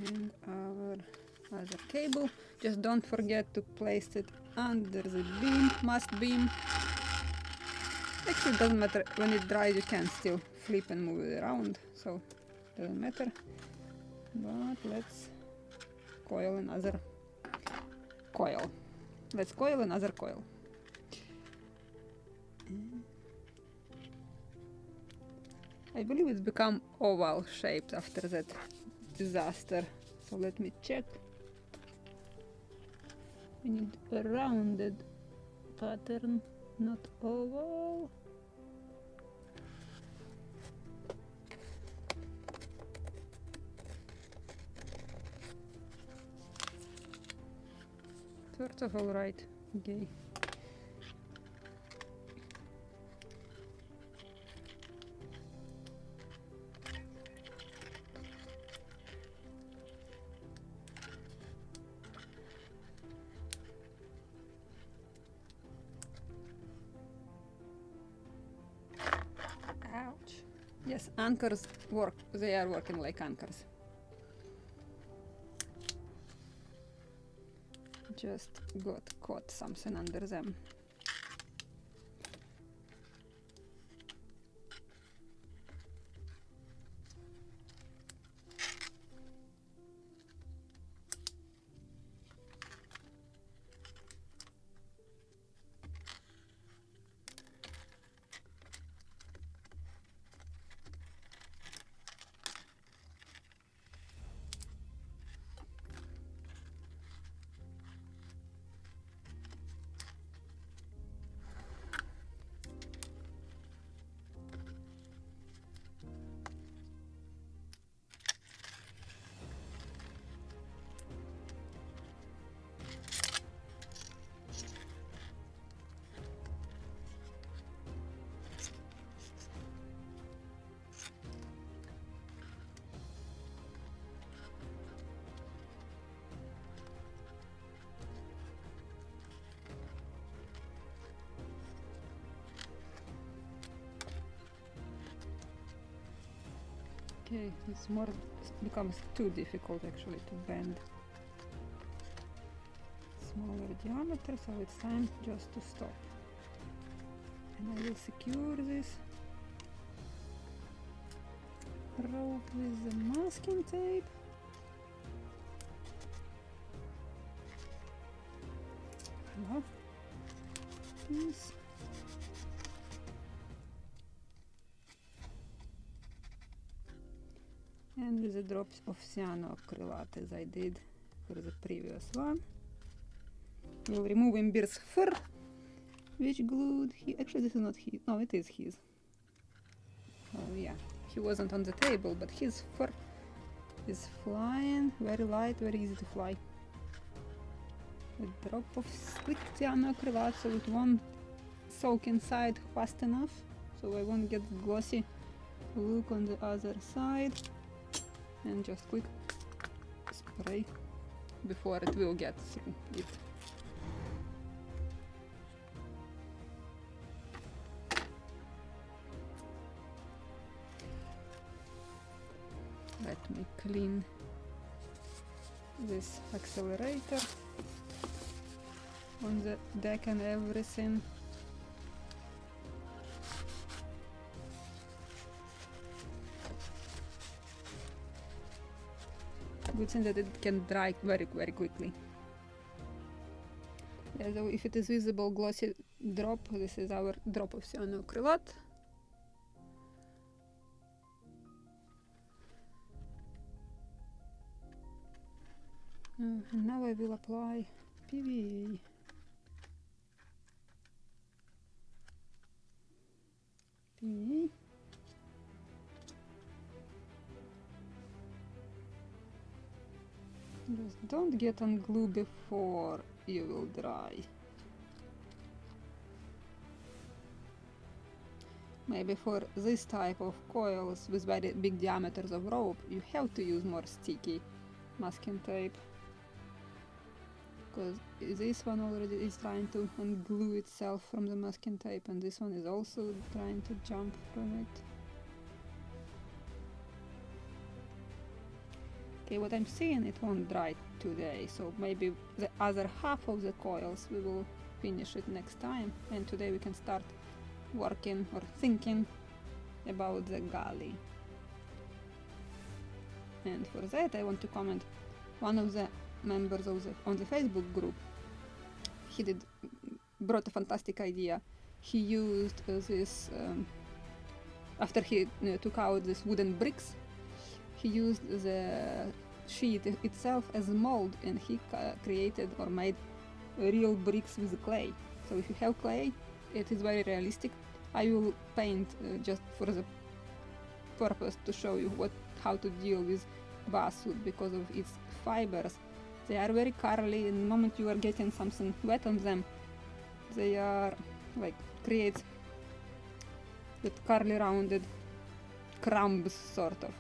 And our other cable, just don't forget to place it under the beam, mast beam. Actually, it doesn't matter, when it dries you can still flip and move it around, so it doesn't matter. But let's coil another coil. Let's coil another coil. I believe it's become oval shaped after that disaster, so let me check. We need a rounded pattern, not oval. Sort of alright, okay. Yes, anchors work. They are working like anchors. Just got caught something under them. Okay, it's more becomes too difficult actually to bend. Smaller diameter, so it's time just to stop. And I will secure this rope with the masking tape. Hello. This. And with a drop of cyanoacrylate as I did for the previous one. We'll remove Imbir's fur, which glued he actually this is not his, no it is his. Oh yeah, he wasn't on the table, but his fur is flying, very light, very easy to fly. A drop of quick cyanoacrylate so it won't soak inside fast enough, so I won't get glossy look on the other side. And just quick spray before it will get through it. Let me clean this accelerator on the deck and everything. Good thing that it can dry very quickly. Yeah, so if it is visible glossy drop, this is our drop of cyanoacrylate. And now I will apply PVA. PVA. Just don't get on glue before you will dry. Maybe for this type of coils with very big diameters of rope, you have to use more sticky masking tape. Because this one already is trying to unglue itself from the masking tape, and this one is also trying to jump from it. Okay, what I'm seeing, it won't dry today, so maybe the other half of the coils we will finish it next time, and today we can start working or thinking about the galley. And for that I want to comment, one of the members of on the Facebook group, he brought a fantastic idea. He used this, after he took out these wooden bricks, he used the sheet itself as a mold, and he created or made real bricks with clay. So if you have clay, it is very realistic. I will paint just for the purpose to show you how to deal with basswood because of its fibers. They are very curly, and the moment you are getting something wet on them, they are like creates that curly rounded crumbs sort of.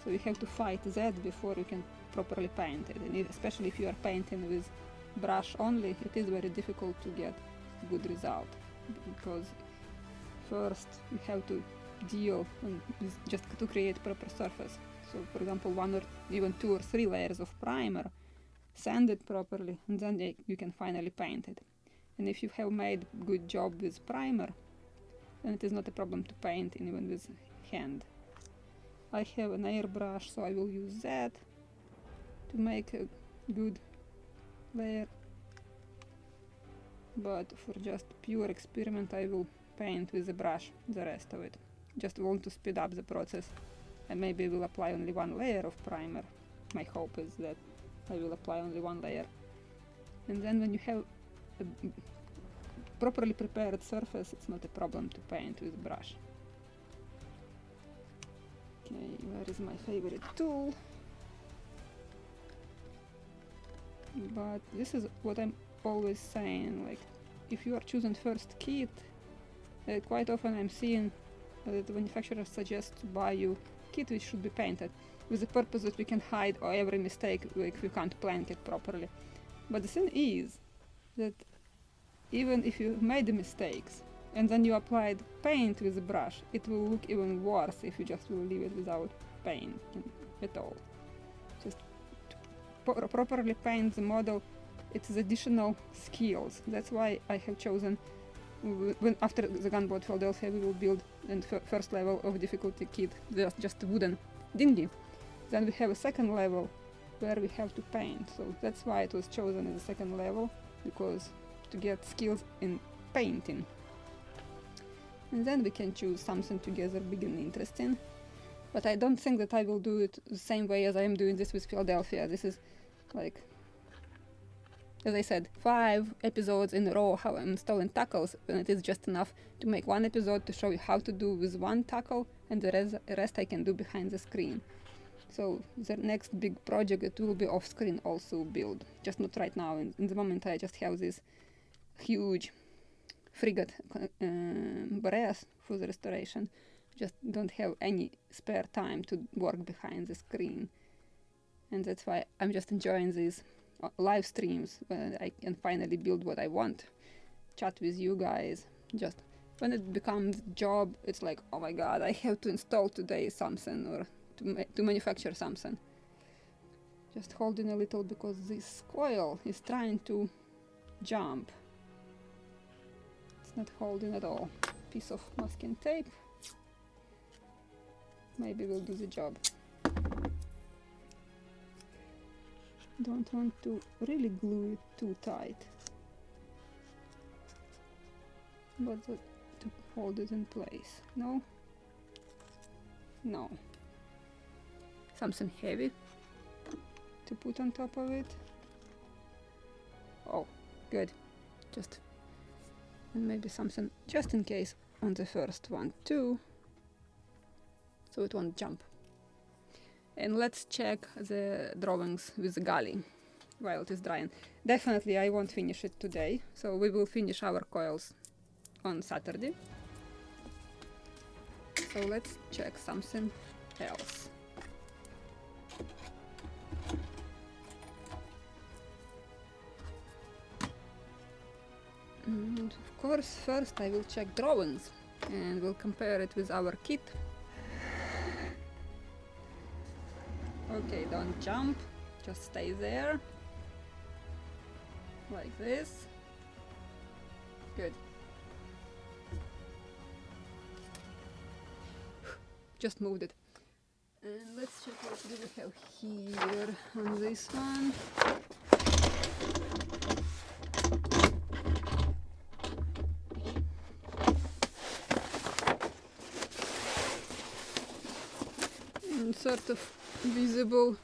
So you have to fight that before you can properly paint it, and especially if you are painting with brush only, it is very difficult to get good result, because first you have to deal with just to create proper surface. So for example, 1 or even 2 or 3 layers of primer, sand it properly, and then you can finally paint it. And if you have made good job with primer, then it is not a problem to paint even with hand. I have an airbrush, so I will use that to make a good layer. But for just pure experiment, I will paint with the brush the rest of it. Just want to speed up the process, and maybe will apply only 1 layer of primer. My hope is that I will apply only 1 layer. And then when you have a properly prepared surface, it's not a problem to paint with brush. Okay, where is my favorite tool? But this is what I'm always saying, like, if you are choosing first kit, quite often I'm seeing that the manufacturer suggests to buy you kit which should be painted, with the purpose that we can hide every mistake if we can't plant it properly. But the thing is that even if you made the mistakes and then you applied paint with the brush, it will look even worse if you just will leave it without paint at all. Just to properly paint the model, it's additional skills. That's why I have chosen, after the Gunboat Philadelphia, we will build in first level of difficulty kit, just a wooden dinghy. Then we have a second level where we have to paint. So that's why it was chosen as a second level, because to get skills in painting. And then we can choose something together big and interesting. But I don't think that I will do it the same way as I am doing this with Philadelphia. This is like, as I said, 5 episodes in a row how I'm installing tackles, and it is just enough to make one episode to show you how to do with one tackle, and the rest I can do behind the screen. So the next big project, it will be off screen also build, just not right now. In the moment I just have this huge frigate barriers for the restoration. Just don't have any spare time to work behind the screen. And that's why I'm just enjoying these live streams when I can finally build what I want. Chat with you guys. Just when it becomes job, it's like, oh my god, I have to install today something or to manufacture something. Just holding a little because this coil is trying to jump. It's not holding at all. Piece of masking tape. Maybe will do the job. Don't want to really glue it too tight, but to hold it in place. No? No. Something heavy to put on top of it. Oh, good. Just, and maybe something just in case on the first one too, so it won't jump. And let's check the drawings with the galley while it is drying. Definitely I won't finish it today, so we will finish our coils on Saturday. So let's check something else. And of course, first I will check drawings and we'll compare it with our kit. Okay, don't jump, just stay there, like this. Good. Just moved it. And let's check what do we have here on this one. And sort of visible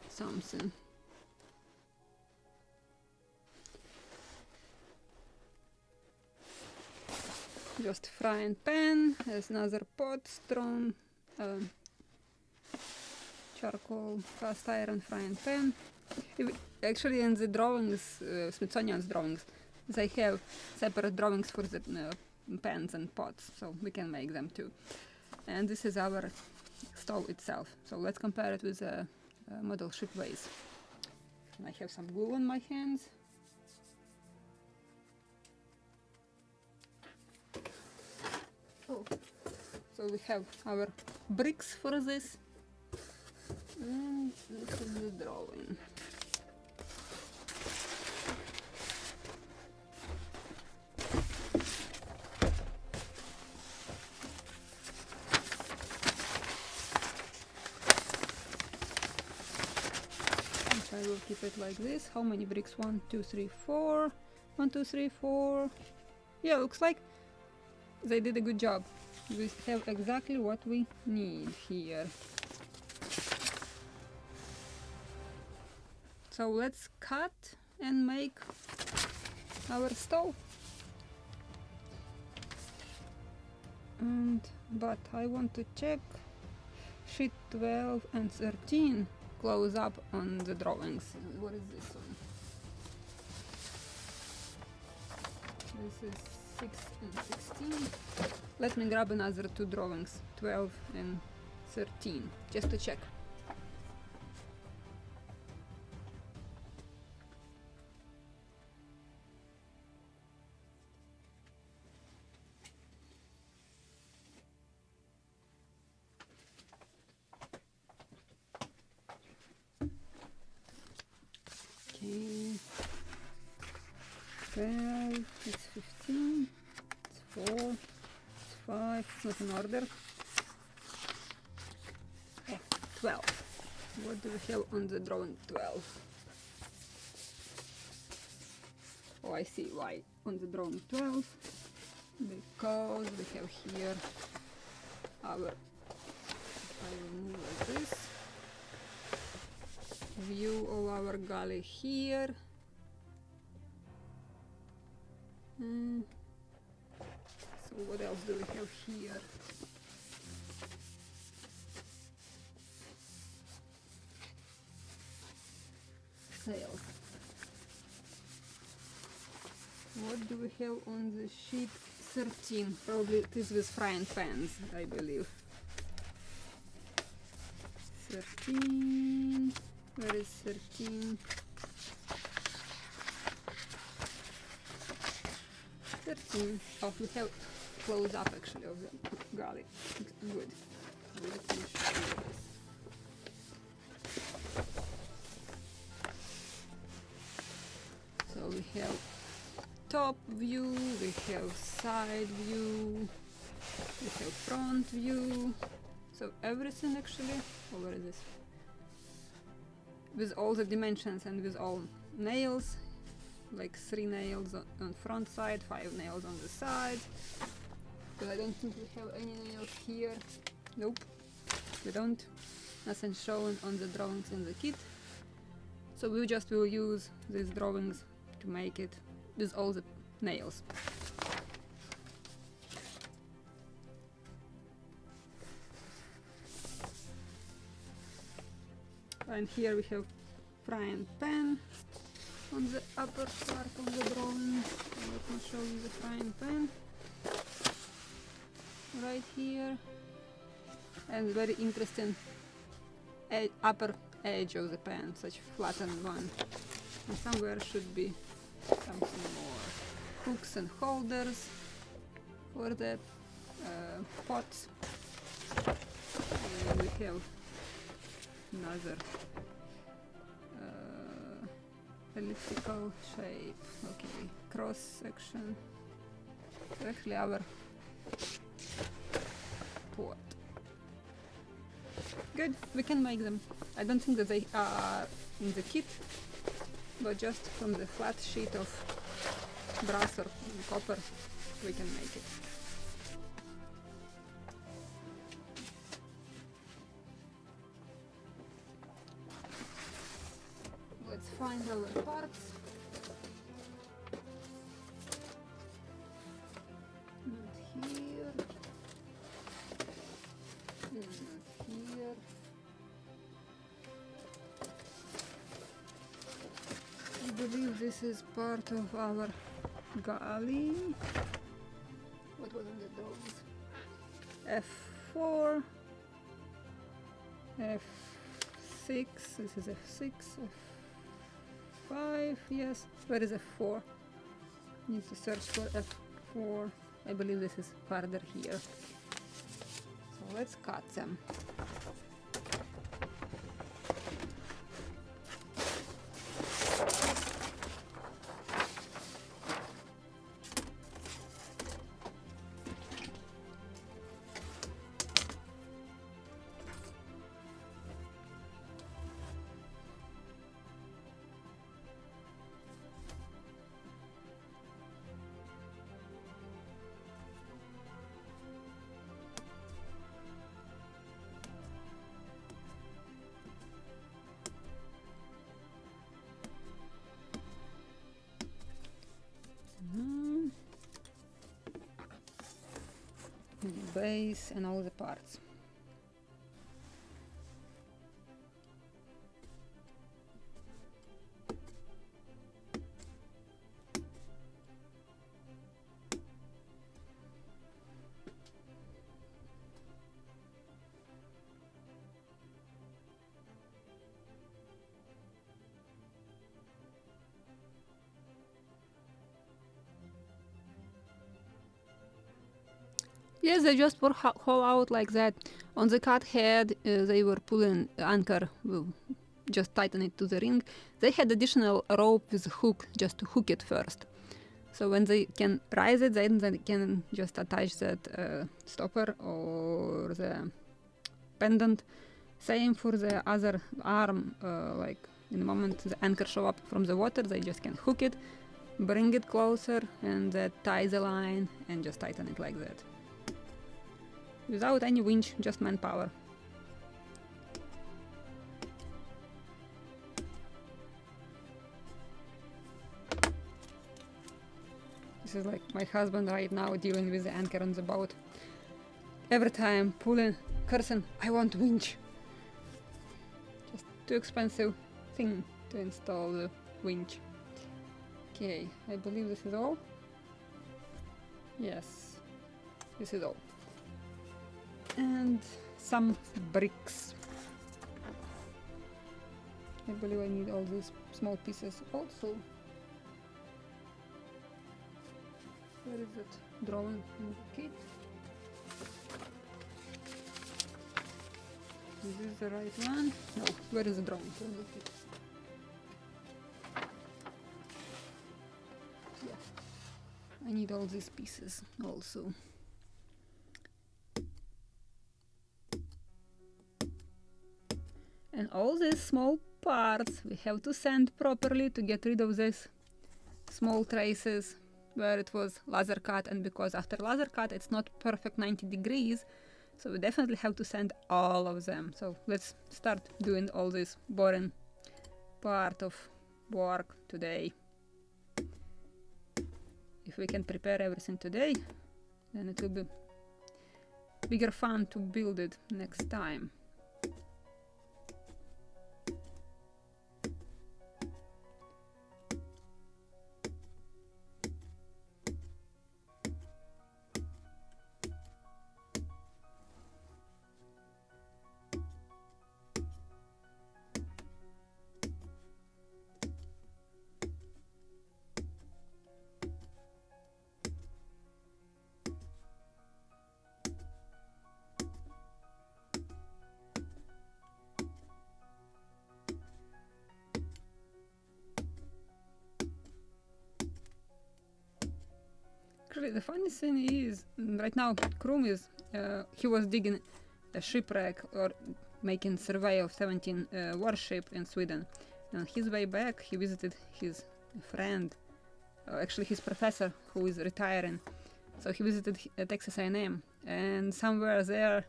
something. Just frying pan, there's another pot, strong charcoal cast iron frying pan. Actually in the drawings, Smithsonian's drawings, they have separate drawings for the pans and pots, so we can make them too. And this is our stove itself. So let's compare it with a model Shipways. And I have some glue on my hands. Oh. So we have our bricks for this. And this is the drawing. I will keep it like this. How many bricks? 1, 2, 3, 4. 1, 2, 3, 4. Yeah, looks like they did a good job. We have exactly what we need here. So let's cut and make our stove. But I want to check sheet 12 and 13 close up on the drawings. What is this one? This is 6 and 16. Let me grab another 2 drawings, 12 and 13, just to check. 12, it's 15, it's 4, it's 5, it's not in order. Oh, 12. What do we have on the drawing? 12. Oh, I see why on the drawing 12. Because we have here our, if I will move like this, view of our galley here. So what else do we have here? Sails. What do we have on the sheet 13? Probably it is with frying pans, I believe. 13. Where is 13? 13. Oh, we have close up actually of the galley. Good. Let me show you this. So we have top view, we have side view, we have front view. So everything actually, oh, where is this? With all the dimensions and with all nails, like 3 nails on front side, 5 nails on the side. But I don't think we have any nails here. Nope, we don't. Nothing shown on the drawings in the kit. So we just will use these drawings to make it with all the nails. And here we have frying pan on the upper part of the drawing. Let me show you the frying pan right here, and very interesting upper edge of the pan, such flattened one. And somewhere should be something more. Hooks and holders for the pots. And we have another elliptical shape. Okay, cross section. Actually, our pot. Good, we can make them. I don't think that they are in the kit, but just from the flat sheet of brass or copper, we can make it. Let's find our parts. Not here. Not here. I believe this is part of our galley. What was on the drawings? F4, F6, this is F6, F5, yes. Where is F4? Need to search for F4. I believe this is farther here. So let's cut them. The base and all the parts. Yes, they just were haul out like that. On the cut head, they were pulling anchor, just tighten it to the ring. They had additional rope with a hook, just to hook it first. So when they can rise it, then they can just attach that stopper or the pendant. Same for the other arm, like in the moment the anchor show up from the water, they just can hook it, bring it closer, and tie the line and just tighten it like that. Without any winch, just manpower. This is like my husband right now dealing with the anchor on the boat. Every time pulling, cursing, I want winch. Just too expensive thing to install the winch. Okay, I believe this is all. Yes, this is all. And some bricks. I believe I need all these small pieces also. Where is it? Drawing. Okay. Is this the right one? No. Where is the drawing? Yeah. I need all these pieces also. And all these small parts we have to sand properly to get rid of these small traces where it was laser cut, and because after laser cut it's not perfect 90 degrees, so we definitely have to sand all of them. So let's start doing all this boring part of work today. If we can prepare everything today, then it will be bigger fun to build it next time. Actually, the funny thing is, right now, Krum is, he was digging a shipwreck or making survey of 17 warship in Sweden. And on his way back, he visited his friend, actually his professor, who is retiring. So he visited Texas A&M, and somewhere there,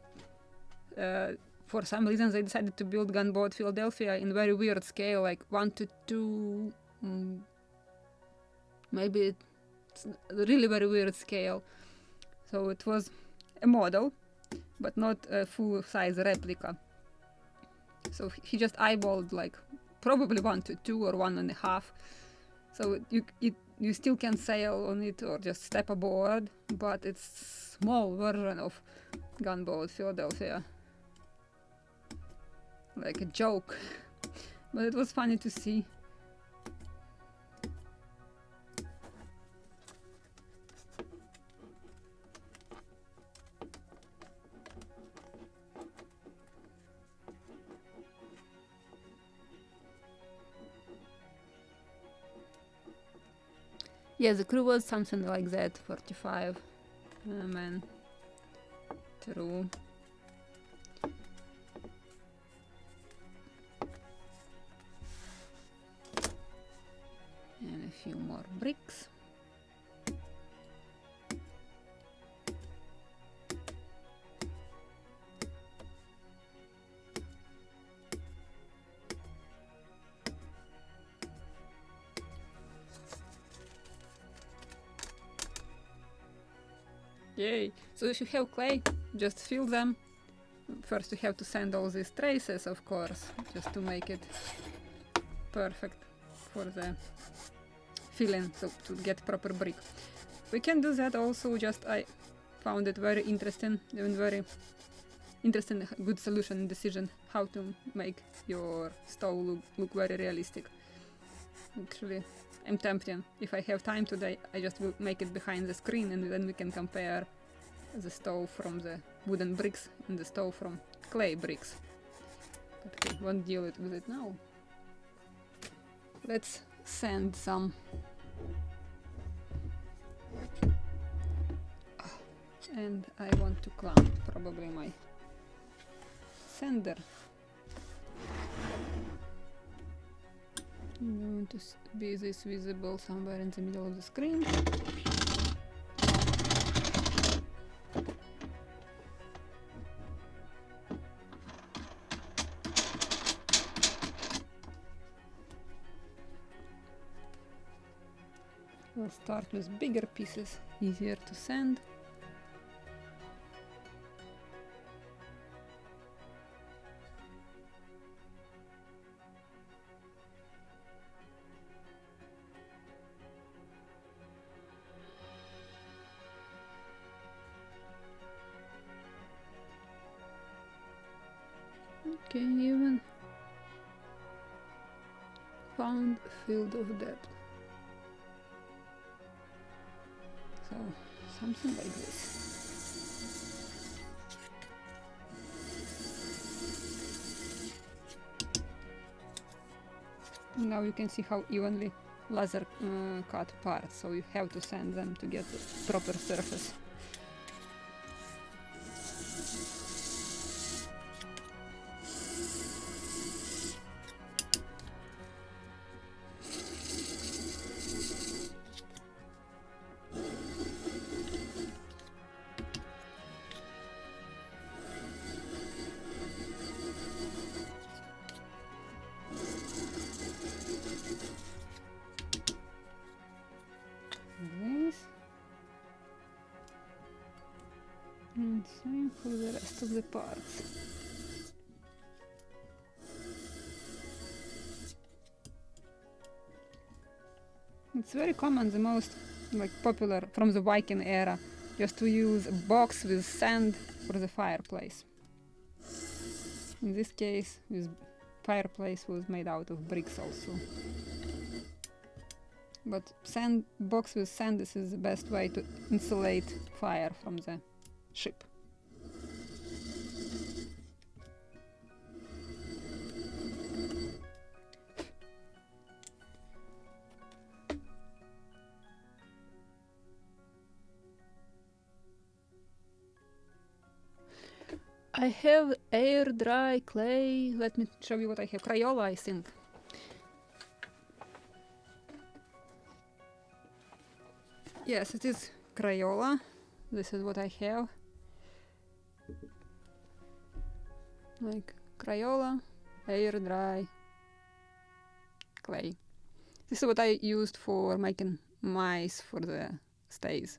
for some reason, they decided to build Gunboat Philadelphia in very weird scale, like 1 to 2, maybe it's a really very weird scale. So it was a model, but not a full-size replica. So he just eyeballed like probably 1 to 2 or 1.5. So you still can sail on it or just step aboard, but it's small version of Gunboat Philadelphia. Like a joke. But it was funny to see. Yeah, the crew was something like that, 45 men. True. And a few more bricks. Yay! So if you have clay, just fill them. First you have to sand all these traces, of course, just to make it perfect for the filling, so to get proper brick. We can do that also, just I found it very interesting, even very interesting, good solution and decision how to make your stove look very realistic. Actually, I'm tempted. If I have time today, I just will make it behind the screen, and then we can compare the stove from the wooden bricks and the stove from clay bricks. But okay, won't deal with it now. Let's sand some and I want to clamp probably my sander. I want to be this visible somewhere in the middle of the screen. We'll start with bigger pieces, easier to sand. Okay, even found field of depth. So something like this. Now you can see how evenly laser cut parts, so you have to sand them to get the proper surface. And same for the rest of the parts. It's very common, the most popular from the Viking era, just to use a box with sand for the fireplace. In this case, this fireplace was made out of bricks also. But box with sand, this is the best way to insulate fire from the ship. I have air dry clay. Let me show you what I have. Crayola, I think. Yes, it is Crayola. This is what I have. Like Crayola, air dry clay. This is what I used for making mice for the stays.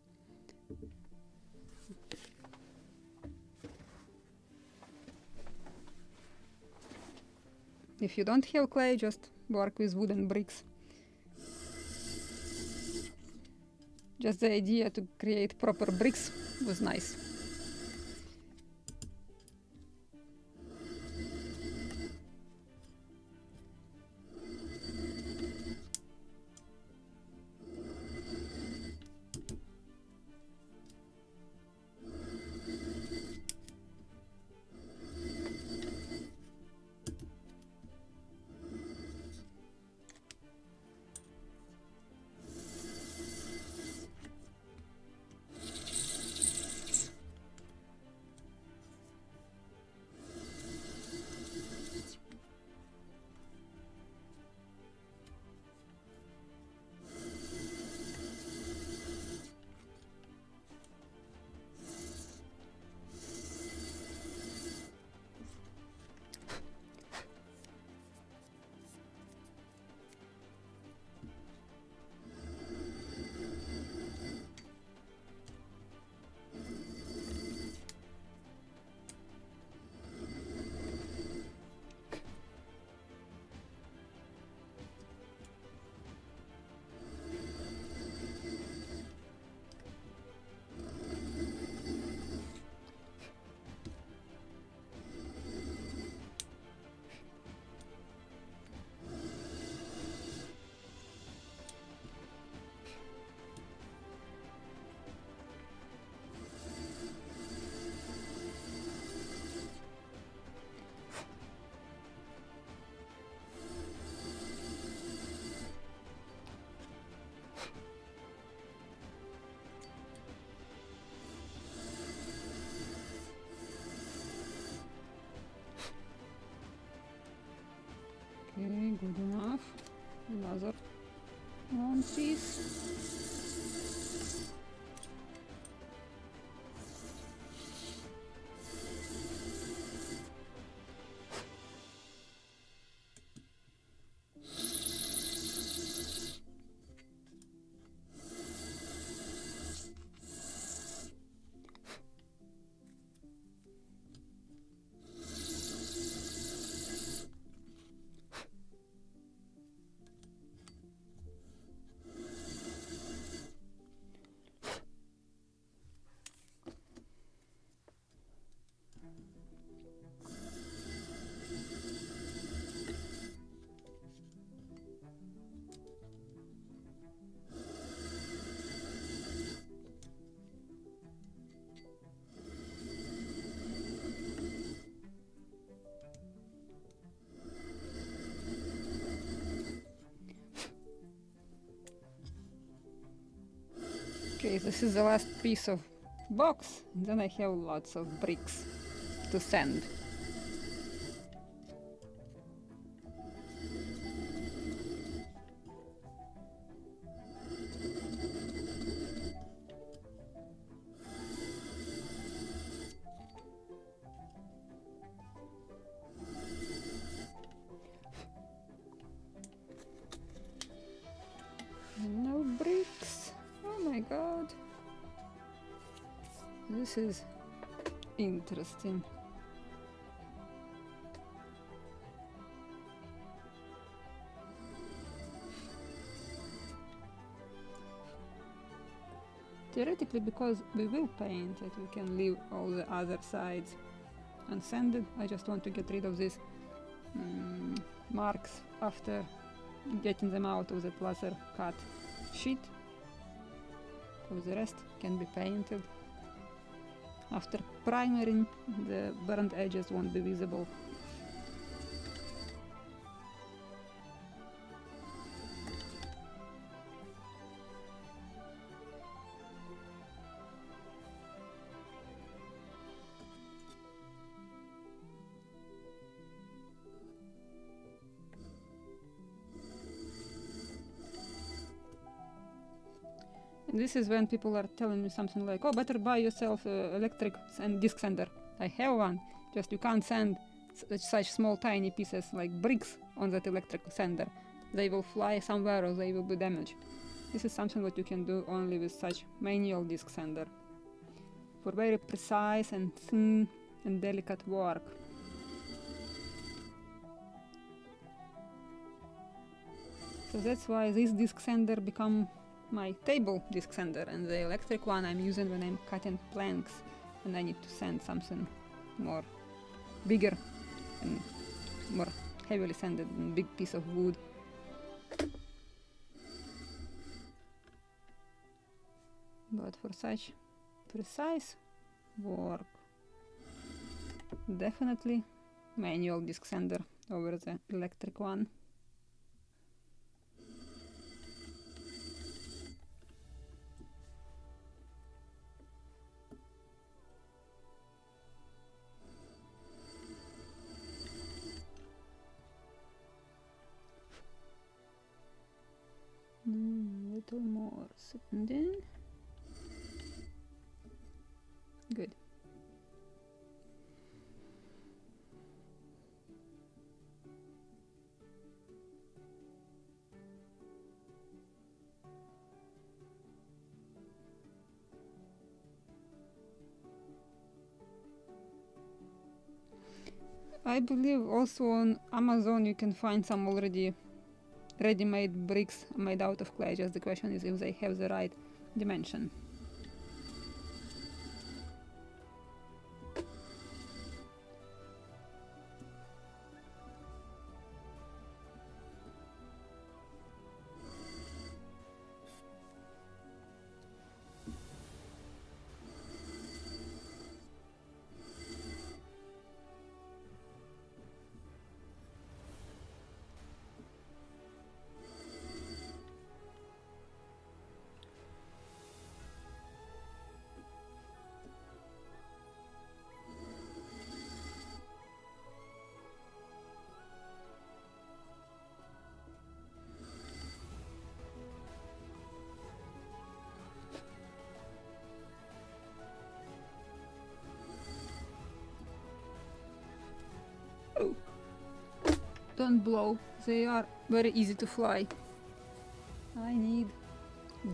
If you don't have clay, just work with wooden bricks. Just the idea to create proper bricks was nice. Okay, good enough. Another one piece. Okay, this is the last piece of box, and then I have lots of bricks to send. No bricks. Oh my god. This is interesting. Theoretically, because we will paint it, we can leave all the other sides unsanded. I just want to get rid of these marks after getting them out of the laser cut sheet. So the rest can be painted. After primering, the burnt edges won't be visible. And this is when people are telling me something like, oh, better buy yourself electric and disc sander. I have one, just you can't sand such small tiny pieces like bricks on that electric sander. They will fly somewhere or they will be damaged. This is something what you can do only with such manual disc sander for very precise and thin and delicate work. So that's why this disc sander become my table disc sander, and the electric one I'm using when I'm cutting planks and I need to sand something more bigger and more heavily sanded and big piece of wood. But for such precise work, definitely manual disc sander over the electric one. Little more sanding. Good. I believe also on Amazon you can find some already ready-made bricks made out of clay. Just the question is if they have the right dimension. don't blow. They are very easy to fly. I need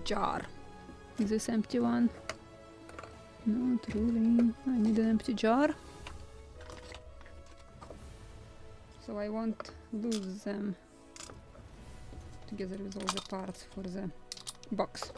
jar. Is this empty one? Not really. I need an empty jar. So I won't lose them together with all the parts for the box.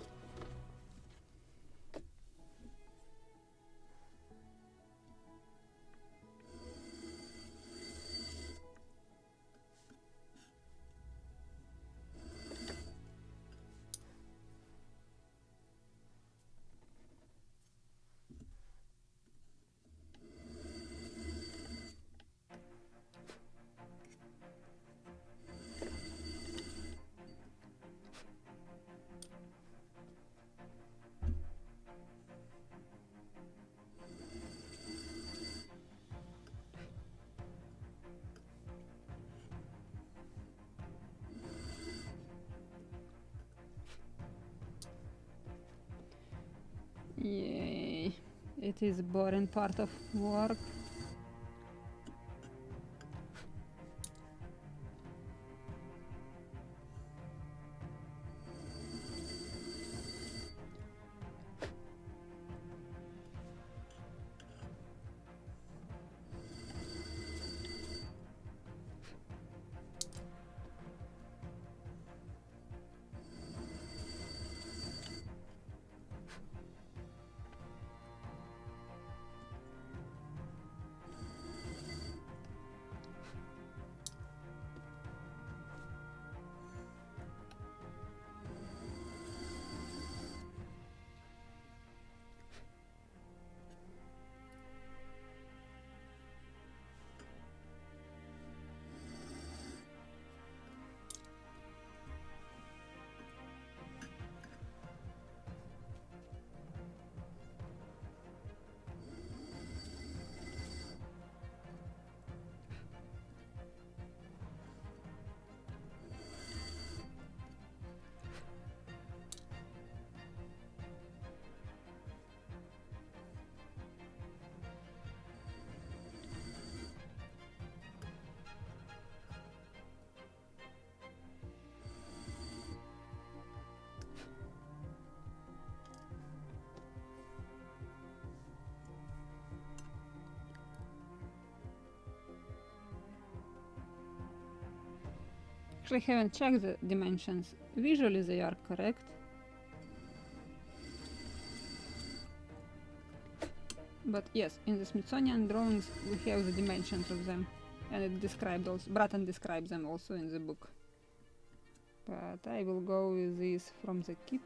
Yay, it is boring part of work. Actually, I haven't checked the dimensions. Visually they are correct. But yes, in the Smithsonian drawings we have the dimensions of them. And it described also, Bratten describes them also in the book. But I will go with this from the kit.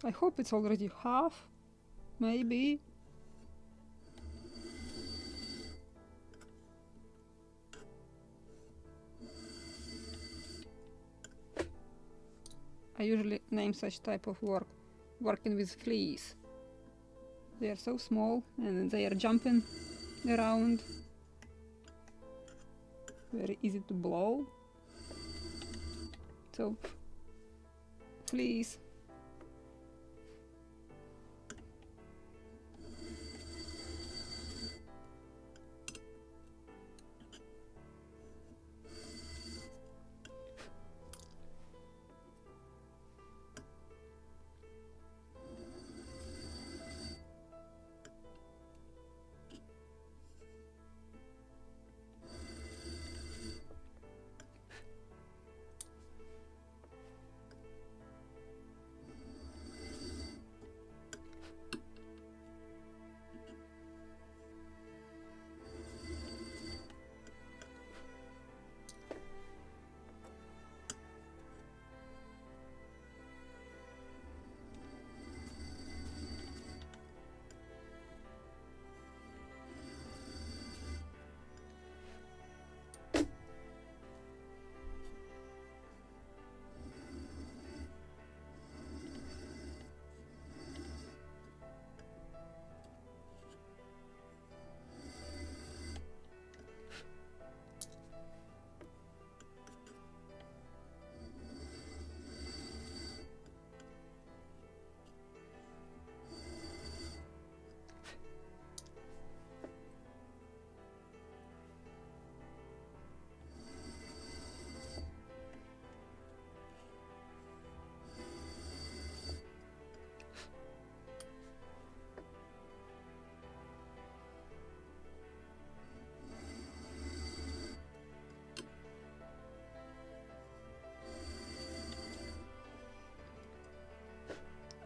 I hope it's already half, maybe. I usually name such type of work working with fleas. They are so small and they are jumping around. Very easy to blow. So, fleas.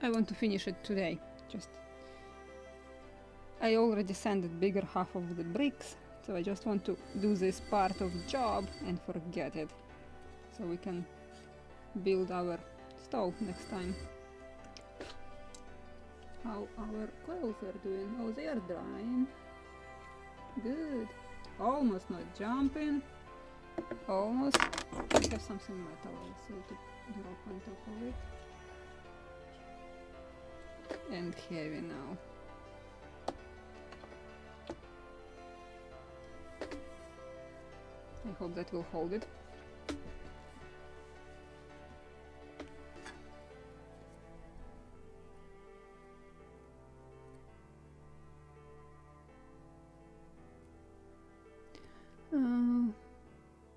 I want to finish it today. I already sanded bigger half of the bricks, so I just want to do this part of the job and forget it, so we can build our stove next time. How our coils are doing? Oh, they are drying. Good. Almost not jumping. Almost. I have something metal also to drop on top of it. And heavy now. I hope that will hold it.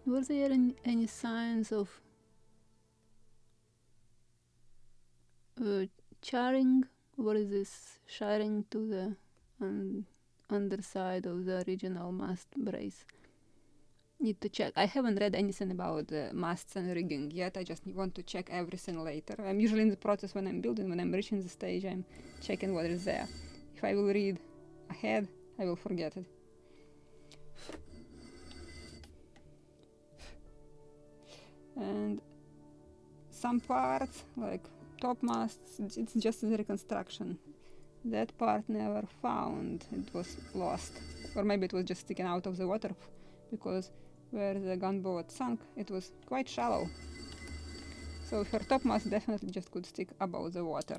Were there any signs of charring? What is this? Shiring to the underside of the original mast brace. Need to check. I haven't read anything about masts and rigging yet. I just want to check everything later. I'm usually in the process when I'm building. When I'm reaching the stage, I'm checking what is there. If I will read ahead, I will forget it. And some parts, like top masts, it's just the reconstruction. That part never found. It was lost. Or maybe it was just sticking out of the water, because where the gunboat sunk, it was quite shallow. So her topmast definitely just could stick above the water.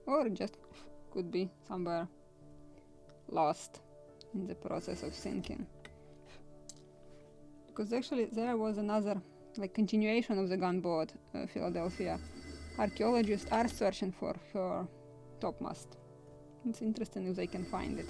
Or just could be somewhere lost in the process of sinking. Because actually there was another continuation of the gunboat, Philadelphia. Archaeologists are searching for her topmast. It's interesting if they can find it.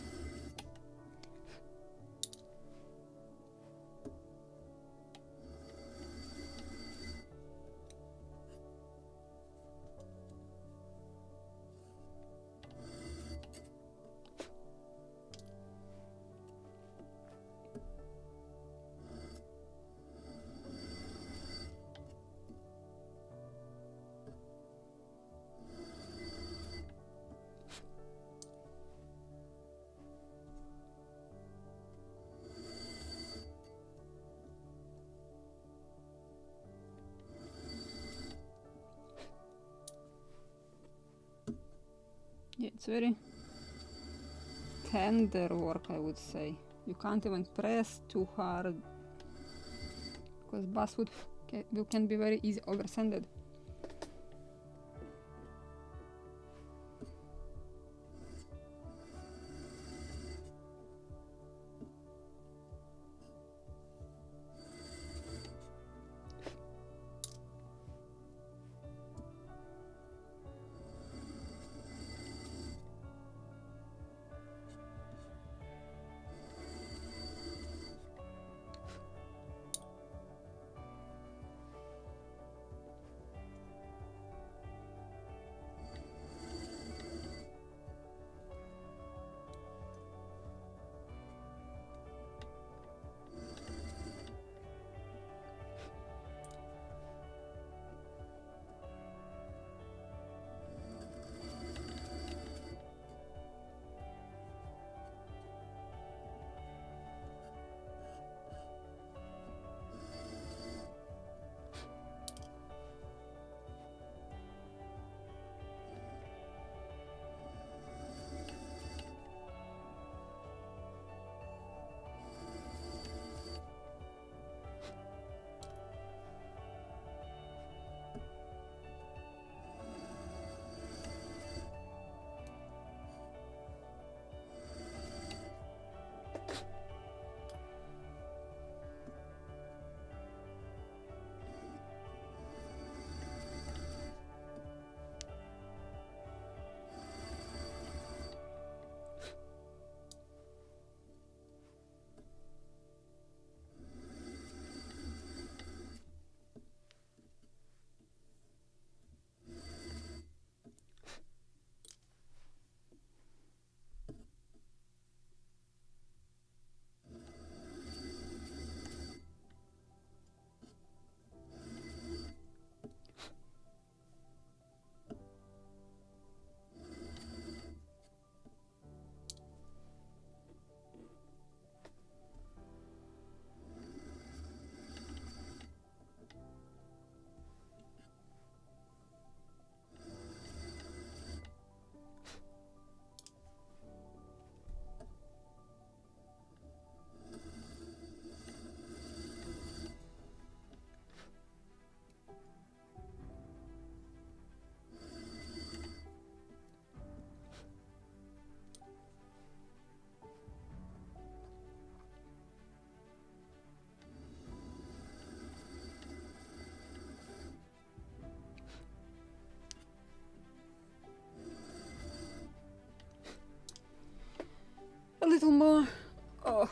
Yeah, it's very tender work, I would say. You can't even press too hard, because basswood can be very easy oversanded. little more. Oh.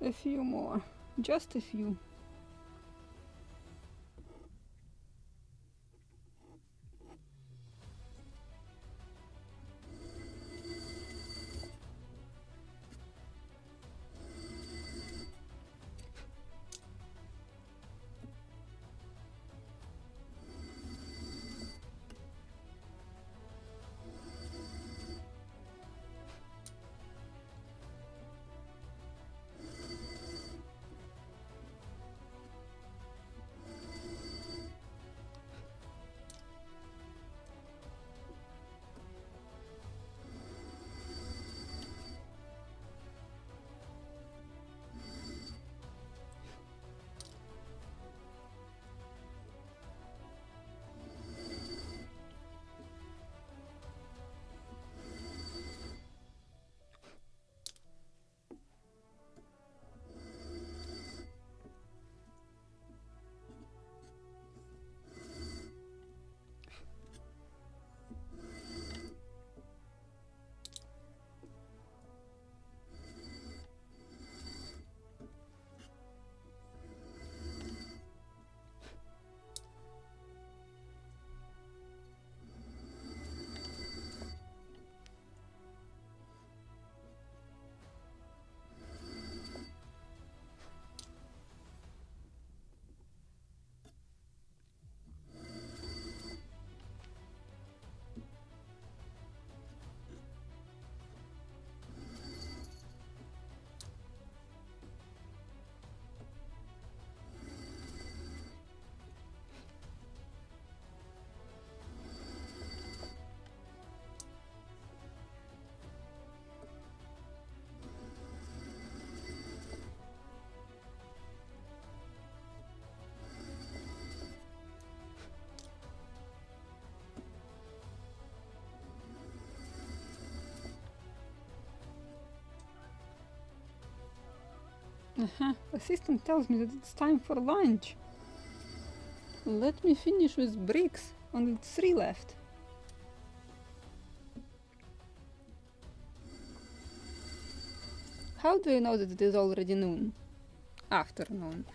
A few more. Just a few. Assistant tells me that it's time for lunch. Let me finish with bricks. Only 3 left. How do you know that it is already noon? Afternoon.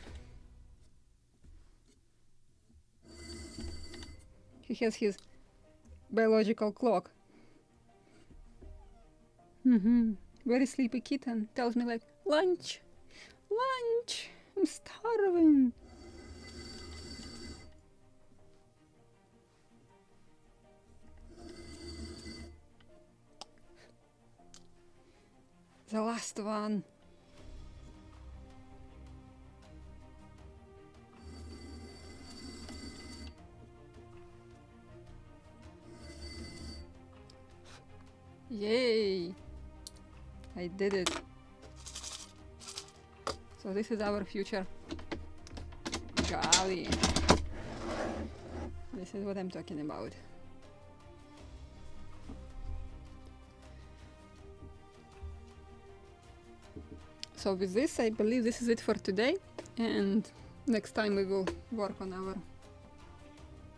He has his biological clock. Very sleepy kitten tells me like, lunch! Lunch! I'm starving! The last one. Yay! I did it. So this is our future galley. This is what I'm talking about. So with this, I believe this is it for today, and next time we will work on our...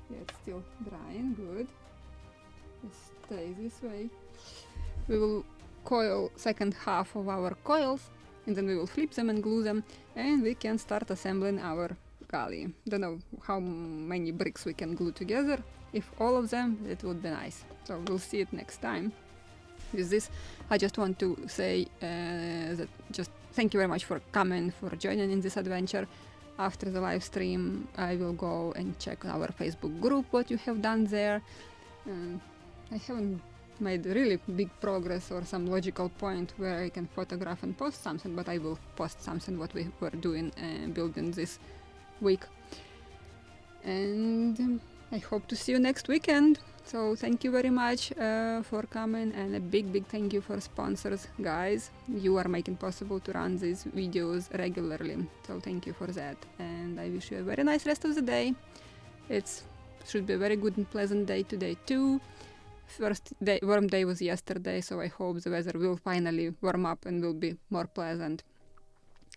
Yeah, it's still drying, good. It stays this way. We will coil second half of our coils, and then we will flip them and glue them, and we can start assembling our galley. Don't know how many bricks we can glue together. If all of them, it would be nice. So we'll see it next time. With this, I just want to say that just thank you very much for coming, for joining in this adventure. After the live stream, I will go and check our Facebook group, what you have done there. I haven't made really big progress or some logical point where I can photograph and post something, but I will post something what we were doing and building this week. And I hope to see you next weekend. So thank you very much for coming, and a big thank you for sponsors, guys. You are making possible to run these videos regularly, so thank you for that, and I wish you a very nice rest of the day. It should be a very good and pleasant day today too. First day, warm day was yesterday, so I hope the weather will finally warm up and will be more pleasant.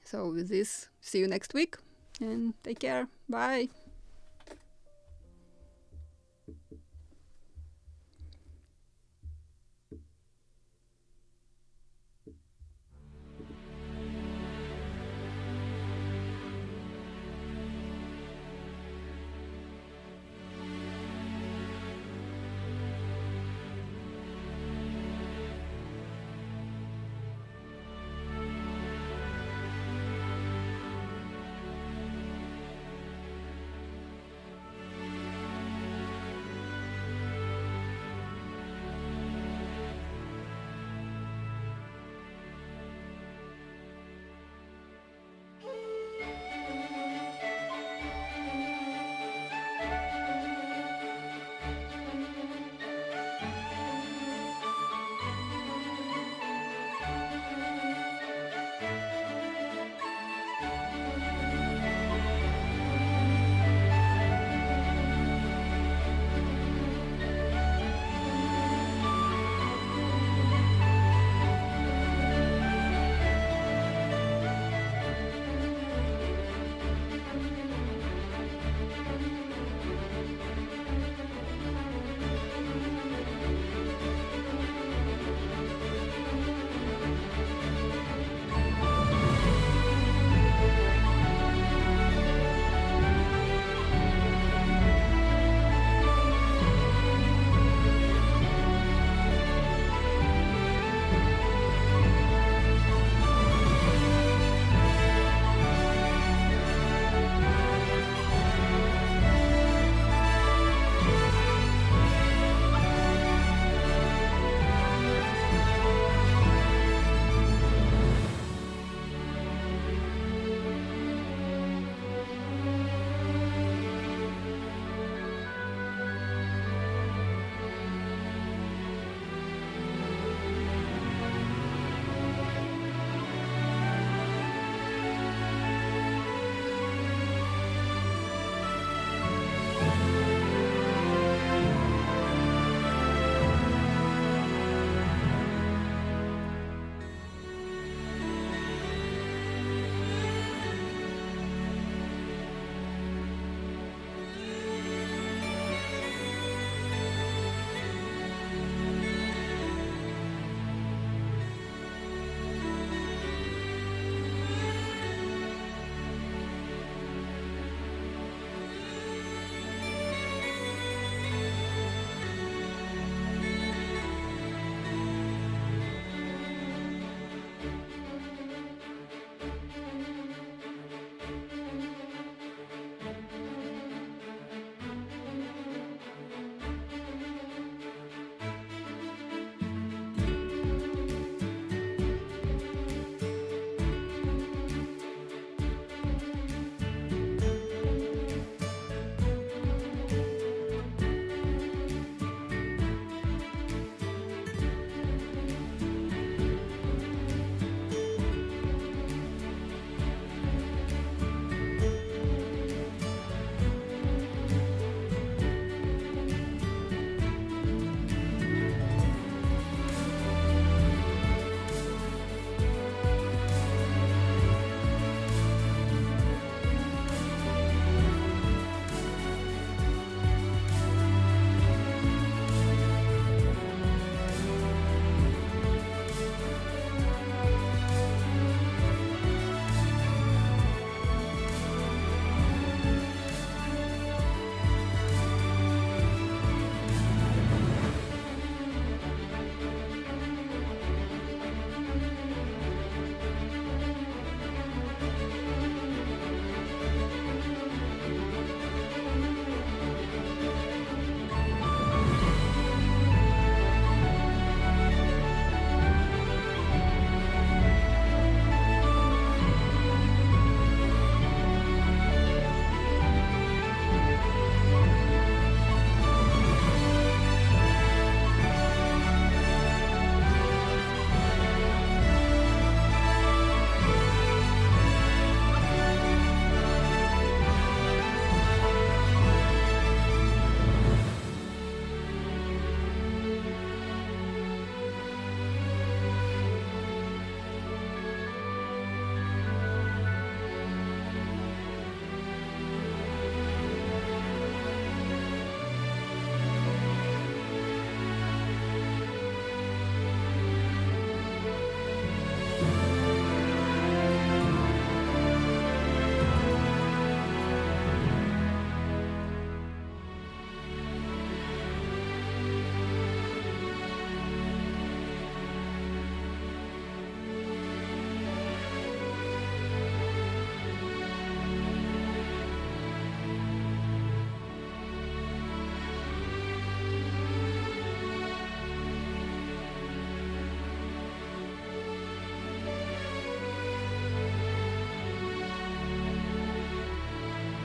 So with this, see you next week and take care. Bye.